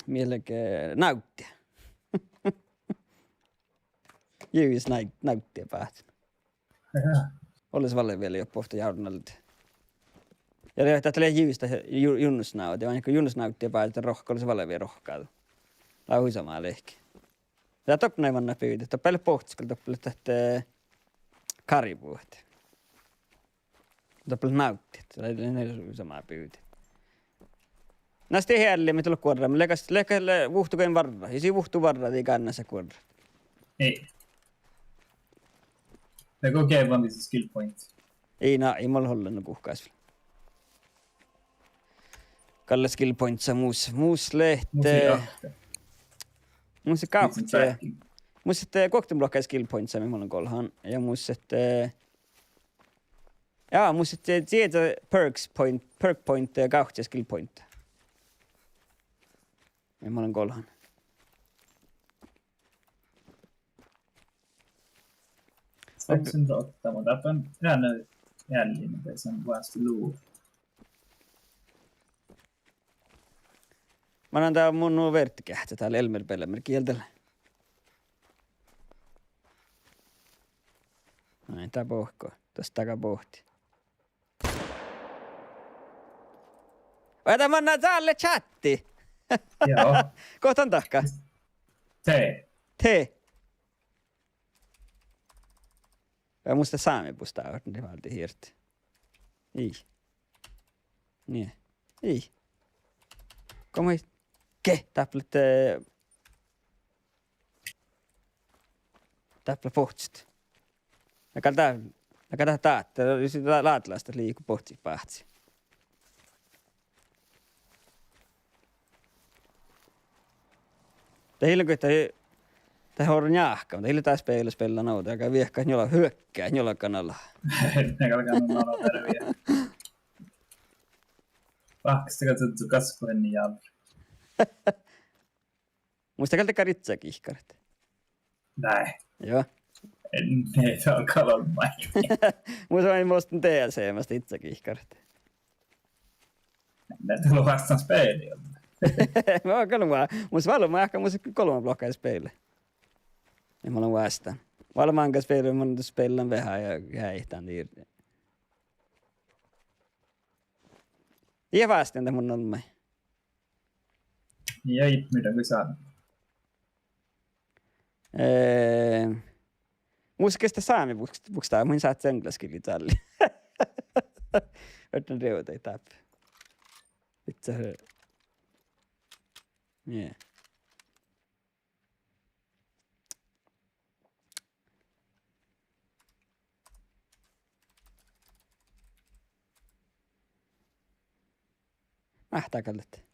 mielekään nauttia. Jeujis nauttia päähtään. Olisi valle vielä jo pohta jaudunalta. Ja tämä tulee jyvistä junnusnaut, ja kun junnusnauttia päätetään rohkaa, olisi valle vielä rohkaa. Lauhisamaa lehki. Tämä toppina ei vanna pyytä. Toppele pohtsikalla, toppele tähtä karipuhti. Täpä nautti. Se oli samaa pyyti. Näistä ei häälliä, mitä on kuorra. Mä lekälle vuhtukoin varra. Ja siinä vuhtu varra, ei kannassa kuorra. Ei. Det går okej vaan se skill point. Ei mulla hollannut kuhkaas. Kalle skill pointsa muus lehte. Muus se kahtse. Muus sitten koktemblokkaa skill pointsa, mihin mulla on kolhan. Ja muus sitten... Jaa, muus sitten tietä perk point ja kahtse skill point. Ja mulla on kolhan. Stopsen ottaa, mutta tämän äänen jäljiin, että se on vasta luu. Mä annan tää mun verttikähtä täällä Elmer Pellemer kieltellä. Näin tää pohkoo. Tästä takaa pohti. Ota mä annan täälle chatti. Joo. Kohtan takka. Te. Jag måste saami pustaa ordentligt valti hirti. Ei. Niin. Ei. Kom hit. Täpplet... Täpplet pohtsit. Jag kan taata. Jos laatlaista liiku pohti pahtsi. Det hiljan kun det har njahka, mutta hilja taas spela nauta, joka viekkaa jolla hyökkää jolla kanalla. Ne kalkaa nolla terviä. Paksta katsottu kasvojen niin jalri. Muista kalta karitsaa kihkarat. Näin. Joo. Ne on kalon maikki. Muista vain muistan TLC-mästä itse kihkarat. Ne tullut vastaan speiliin. Mä oon kalmaa. Muista valmaa ehkä muista 3 blokkaa speille. Ja mä olen vastaan. Valmaan kanssa speille, mä olen speillaan vähän ja häihtään irti. Ja vastaan tämän mun olmai. Ja mitä kuin saa. Musikasta saami bokstav, mun saat englanski lite alli. Vart reuta i tapp. Vitsa hör. Yeah. Mahtaa kallet.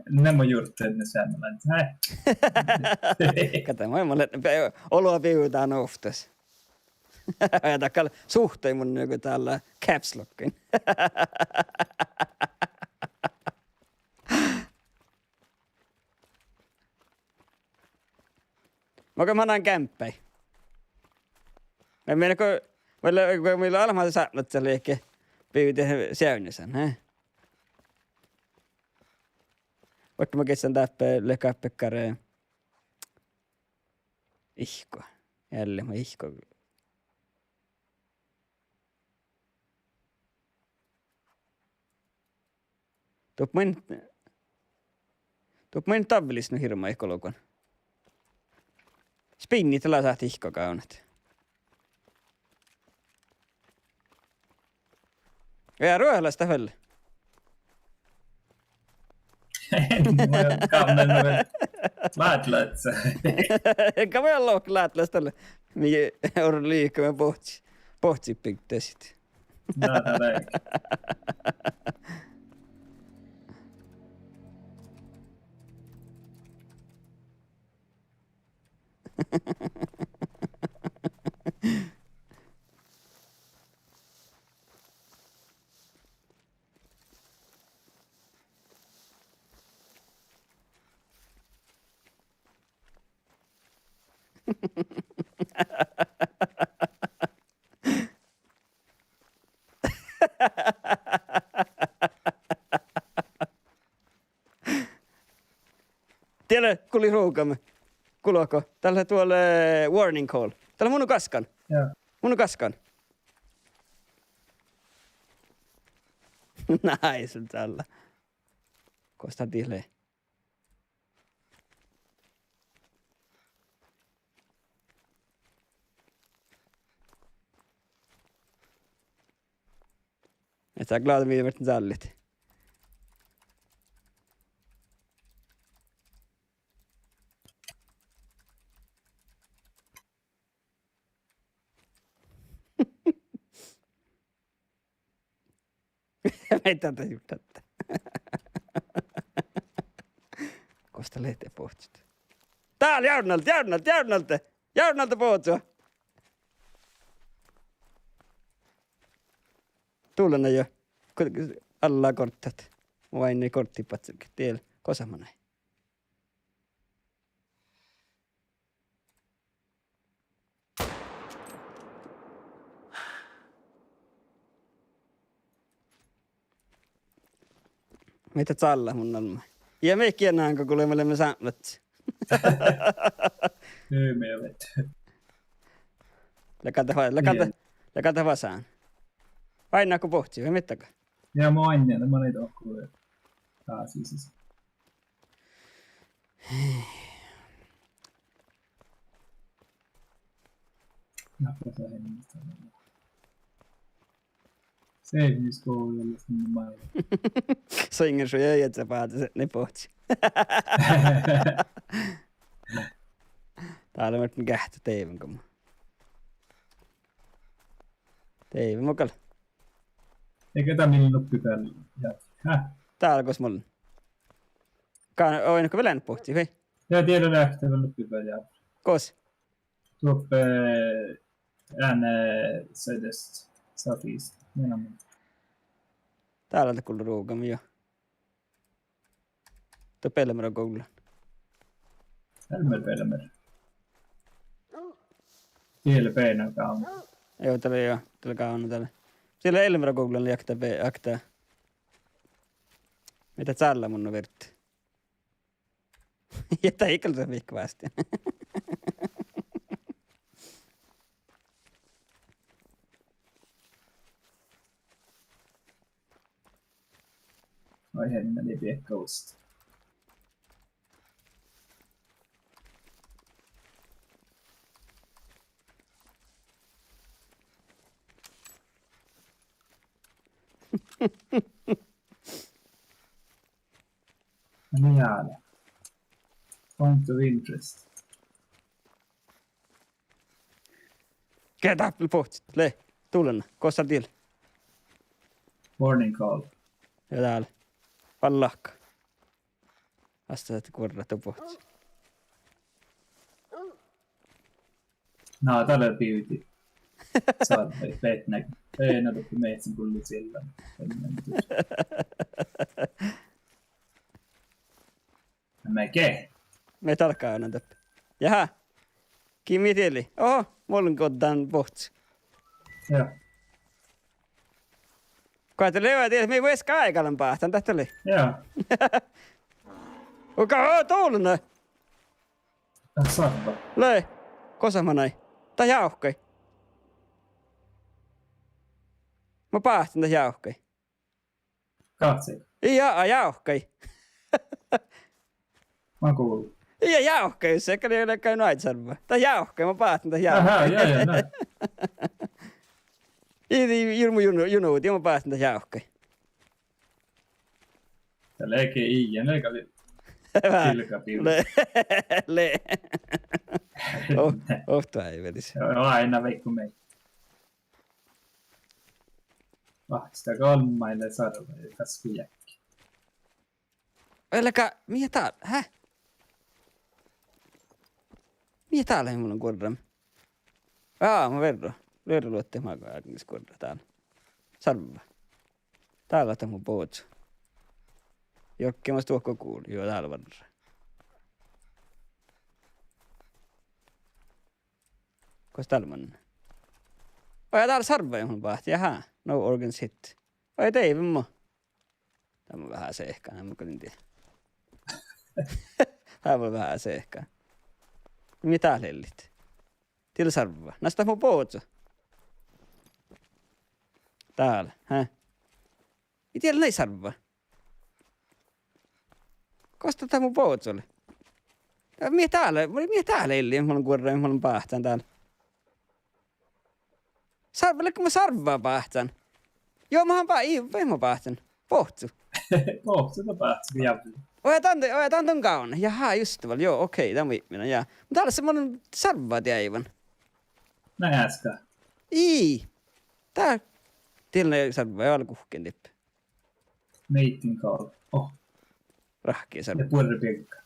Nämä juurteet ne säännöllä. Kato, maailmalle oloa viutaan oftas. Ajatakaa suhteen mun joku täällä caps lockin. Mä annan kämppäin. Mä meillä kun meillä on almaa saatlat se liikke pyytää säännösän, hä? Vaikka mä kestän täppää lekappekkareen. Ihko. Jälleen mä ihko. Tuop mä en tavvelis no hirma ihkolukon. Spinnit tällä saat ihko kaunat. Ja ruohalaista hölle. Läätlötsä. Enkä mä olla läätlästä tälle. Mikä on liikaa pohtsi piktesit. Nää näin. Tiedä, kuli ruukamme. Kuloko? Tällä tuolle warning call. Tällä mun on kaskan. Joo. Mun on kaskan. Nice tällä. Kosta tille. Et sä glad vi vart zallit. Meitä tätä juttattaa. Kosta lehtiä pohtsit. Täällä Järnalta pohtsua. Tuulena jo. Alla korttat. Vain ne korttipatsukin. Tiel kosamana. Meitä tsalla mun alma. Ja me kiennään, kun kuulemme olemme saanut. Me vet. Läkata vasaan. Aina kun pohtii, vai mittäkö? Ja mä aina, mä niitä ohkuja. Siis. Nappa sä hennistä. Seiviskoululla sinne maille. Så ingen så jag jätte på att ne pohti. Täällä on nyt kähtä teivän kun. Teivän mukalla. Eikä tää millin nuppi päällä. Täällä kos mulla. Oinko vielä nyt pohti, hei? Ja tiedän lähtevän nuppi päällä. Kos? Tuoppe ääne södöstä. Safiista. Täällä on kuullut ruukamme jo. Tuo Pelmer on koululla. Pelmer. Tiellä peinä kauna. Joo, täällä kauna täällä. Siellä Elmer on koululla jaktaa. Mitä täällä mun on vertti? Jätä ikällä viikkovästi. Oi hemmeli piekkaust. Jäällä. Point of interest. Ketä pohti? Le, tulen. Kosta till. Warning call. Ja täällä. Pallakka. Vasta että korrata pohti. No, täällä piyti. Saat peet näkyy. Ei näkyy meitsin kulli sillä. Mäke. Me tarkkaan aina täppä. Jaha. Kimi tieli. Oho, mulla on koddaan pohti. Joo. Kai te levää tiedä, me ei voi skaikalan päähtään tästä oli. Joo. Oka, tuuluna. Sarva. Le, kosamanai. Tai jauhkai. Mä päähtän tästä jauhkai. Katse. Ja, jauhkai. Mä kuulun. Ja jauhkai, jos se ei ole käynyt aitsarvaa. Tai jauhkai, mä päähtän tästä jauhkai. Aha, joo, näin. Ilmu junuut, ja mä päästän tästä jauhkai. Tää leikee iän, eikä pilkapilka. Le. Ohtua ei vedisi. Joo, aina veikko mei. Sitä kolmaille sarva, kasku jäkki. Äläkä, mikä täällä? Häh? Mikä täällä ei mulla on korram? Mä verran. Löydä luotte maakaan äkkiä korra täällä. Sarva. Täällä on mun pootsu. Jokkimassa tuokko kuuli. Joo, täällä varra. Kois täällä mennä? Oi, täällä sarva johon pahti. Jaha, no organs hit. Oi, teivin mo. Tää on vähän seehkää, en mä kyllä tiedä. Tää on vähän seehkää. Mitä lellit? Till sarva. Nästä mun pootsu. Täällä, häh? Ei tiedä näin sarva. Kosta tää mun pootsulle. Mie täällä illi, mä olen kuoreen, mä olen pähtään täällä. Sarvelle, mä sarvaa pähtään. Joo, mä oon pähtään. Pohtsu. Pohtsuta päästä jävla. Oja ton kaun. Jaha, just det väl. Joo, okej, tämä on viimeinen. Ja. Mutta täällä semmonen sarvaat jäivän. Näin äsken. Tää. Tilanne ei sarvaa, ei ole kuhkeen tippä. Meitin kautta. Oh, Rahkia ja sarvaa. puolipiekka.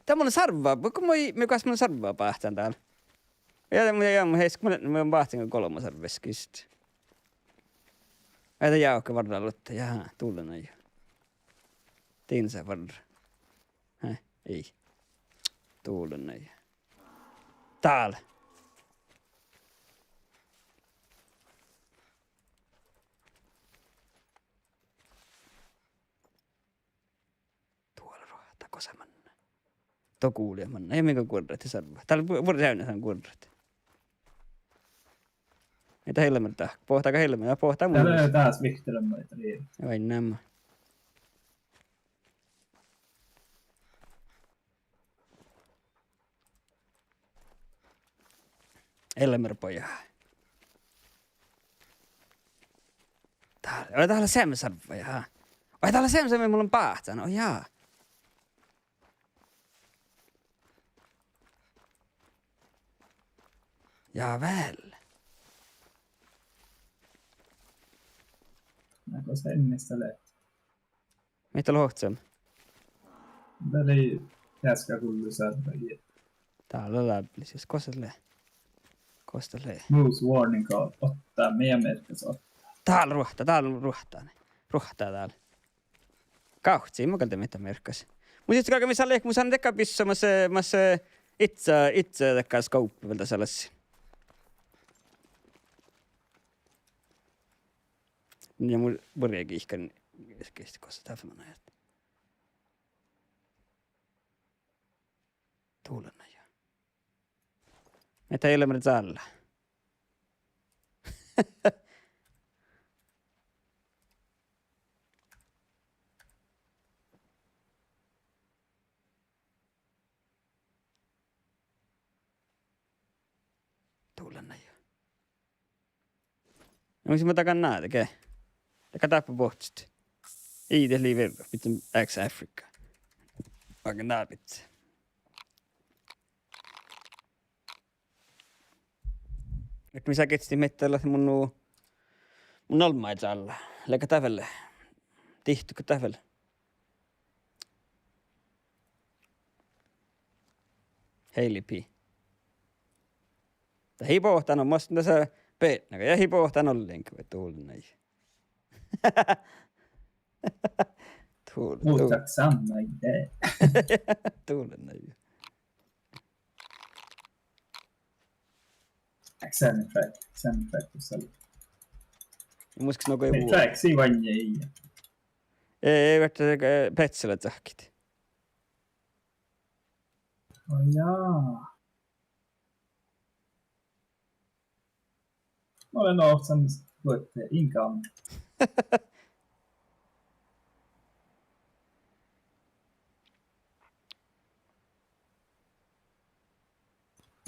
Tämmönen sarvaa. Voiko mä semmonen sarvaa pähtään täällä? Ja mun heis, kun mä oon pähtään kolmasarveskista. Äitä jaukka varrella ottaa. Jaha, tuulen ajo. Tinsä varra. Ei. Tuulen ajo. Täällä. Tuolla rohtaa kosamanna. Tuo kuulia manna. Ei minkä kuorretti sarvaa. Täällä vuori täynnä saan kuorretti. Mitä Helmer tää? Pohtaako Helmer? Ja pohtaa mun. Täällä on taas vihtelömmöitä liian. Joo, ei nämä. Helmer pojaa. Täällä semsarva, jaha. Oi, täällä semsarva, mulla on pähtään. Oh, jaa. Ja väl. Näkö se ennistä lehti. Mitä lohtsam? Täällä ei äsken kullu sarvaa. Täällä on läpi, siis kostelee. Moose warning call. Ottaa meidän merkkäs ottaa. Täällä ruhtaa. Ruhtaa täällä. Kauhtsi, mä kalta mitä merkkäs. Mut sit kaiken missä liek, mun saan tekää pissamassa itse tekää skouppivelta sellaisia. Ja mun börjaakin ihkan kesti kossa täfmän ajat. Tuulena jo. Mitä ei ole mennyt täällä. Tuulena jo. Onko mä takan näitä, kei? Taka tappa bohtsit. Ei det livet pitää X-Afrika. Vaikka nää pitää. Nyt missä ketsti mettällä mun olmaita alla. Leikka tävelle. Tihtykö tävelle? Hei lipi. Tää hipohtan on musta tässä peetnäkä. Ja hipohtan on linkki tuulin näin. Muuttaa samma idé. Tuulen näin. Examine track tuossa. Muistiks nuo Me tracksia vain ei. Ei vettä petsellä tahkit. Oh jaa. Mä olen ohtsanut luetteen income.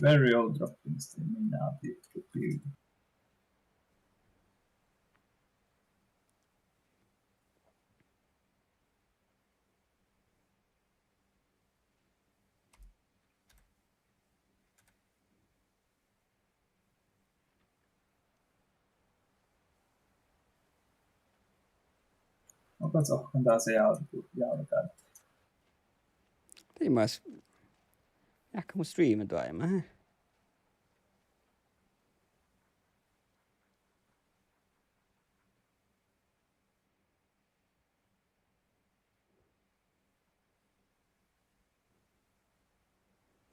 Very old droppings. Minä pyydän. Onko se taas se jalkaan? Ei mä ois. Ehkä mun striimin tuo aiemmin.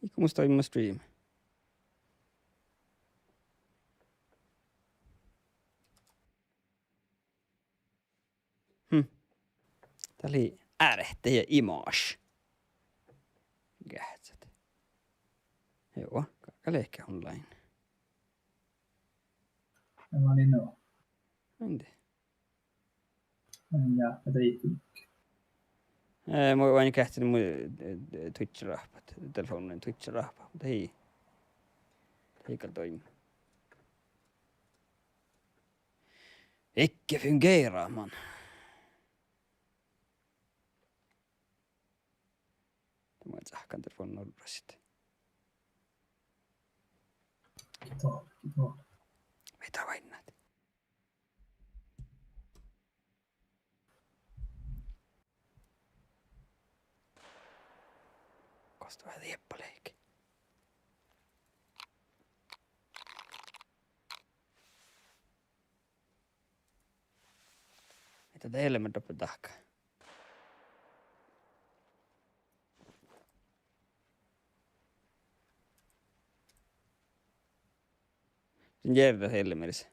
Eikö musta toimi mun stream? Tää oli äärehteä image. Gähtsät. Joo, kaikka leikkä online. Tämä oli no. Entä? Ja, det gick mycket. Mä vain kähtin mun Twitch-rahpat. Telefonin Twitch-rahpa. Mutta hei toimi. Icke fungerar man. Mä et sähkän telefonin nollra sitten. Kiitos. Mitä vain näet? Kosta vähän lieppaleikki. Mitä teille mä doppel tahkaa? Sen järjellä helmerissä.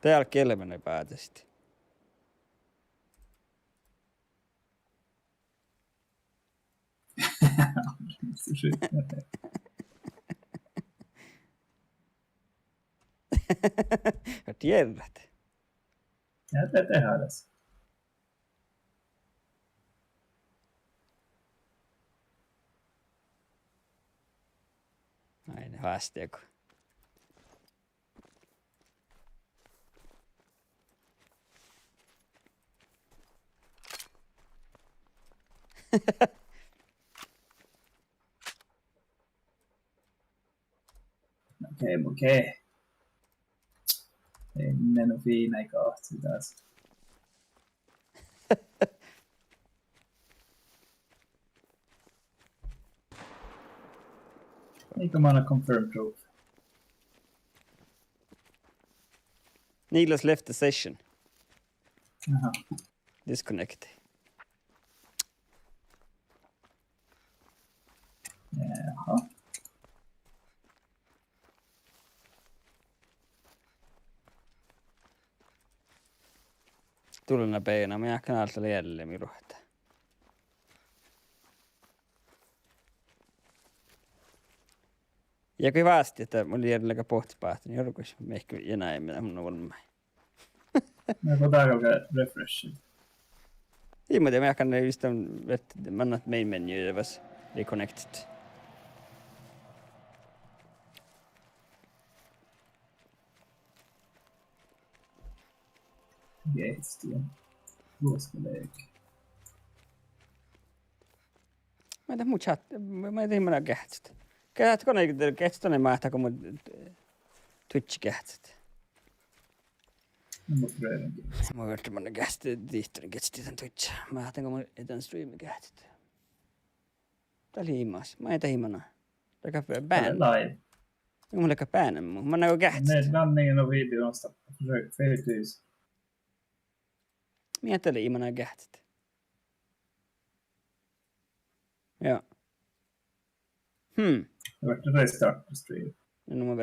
Täällä kelmenee päätä sitten. Jag tiedät. Ja te tehdään tässä. Näin haasteeko. Okej. Ei mennyt fina i kahti taas. Eikö mä anna confirm proof? Niklas left the session. Aha. Disconnect. Jaha. Tulena peina, mä jääkään alta jälleen miruhta. Ja hyvästi, että mä olin jälleen pohtipaahti, niin jorkuis me ehkä enää mitä mun on volma. Mä kotaan refreshit. Ei mä tiedä, mä jääkään just mannat main menu ja vas reconnected. Geitstien. Ruoskaleek. Mä en tiedä mun chat, mä en tiedä minä kähtsit. Kähtsikö ne kähtsit mä ähtääkö mun Twitch kähtsit. No mut röödenkin. Mä verran mun kähtsit tiihtorin kähtsit tän Twitch. Mä ähtääkö mun etän streamin kähtsit. Tää liimaas, mä en tiedä himana. Läkä bään. Live. Mun läkä bäänen mun, mä näkö kähtsit. Med landningen av videosta. Försök förutvis. Mä ajattelin imana kähtsit. Joo. Jag vart restart på stream. Nu må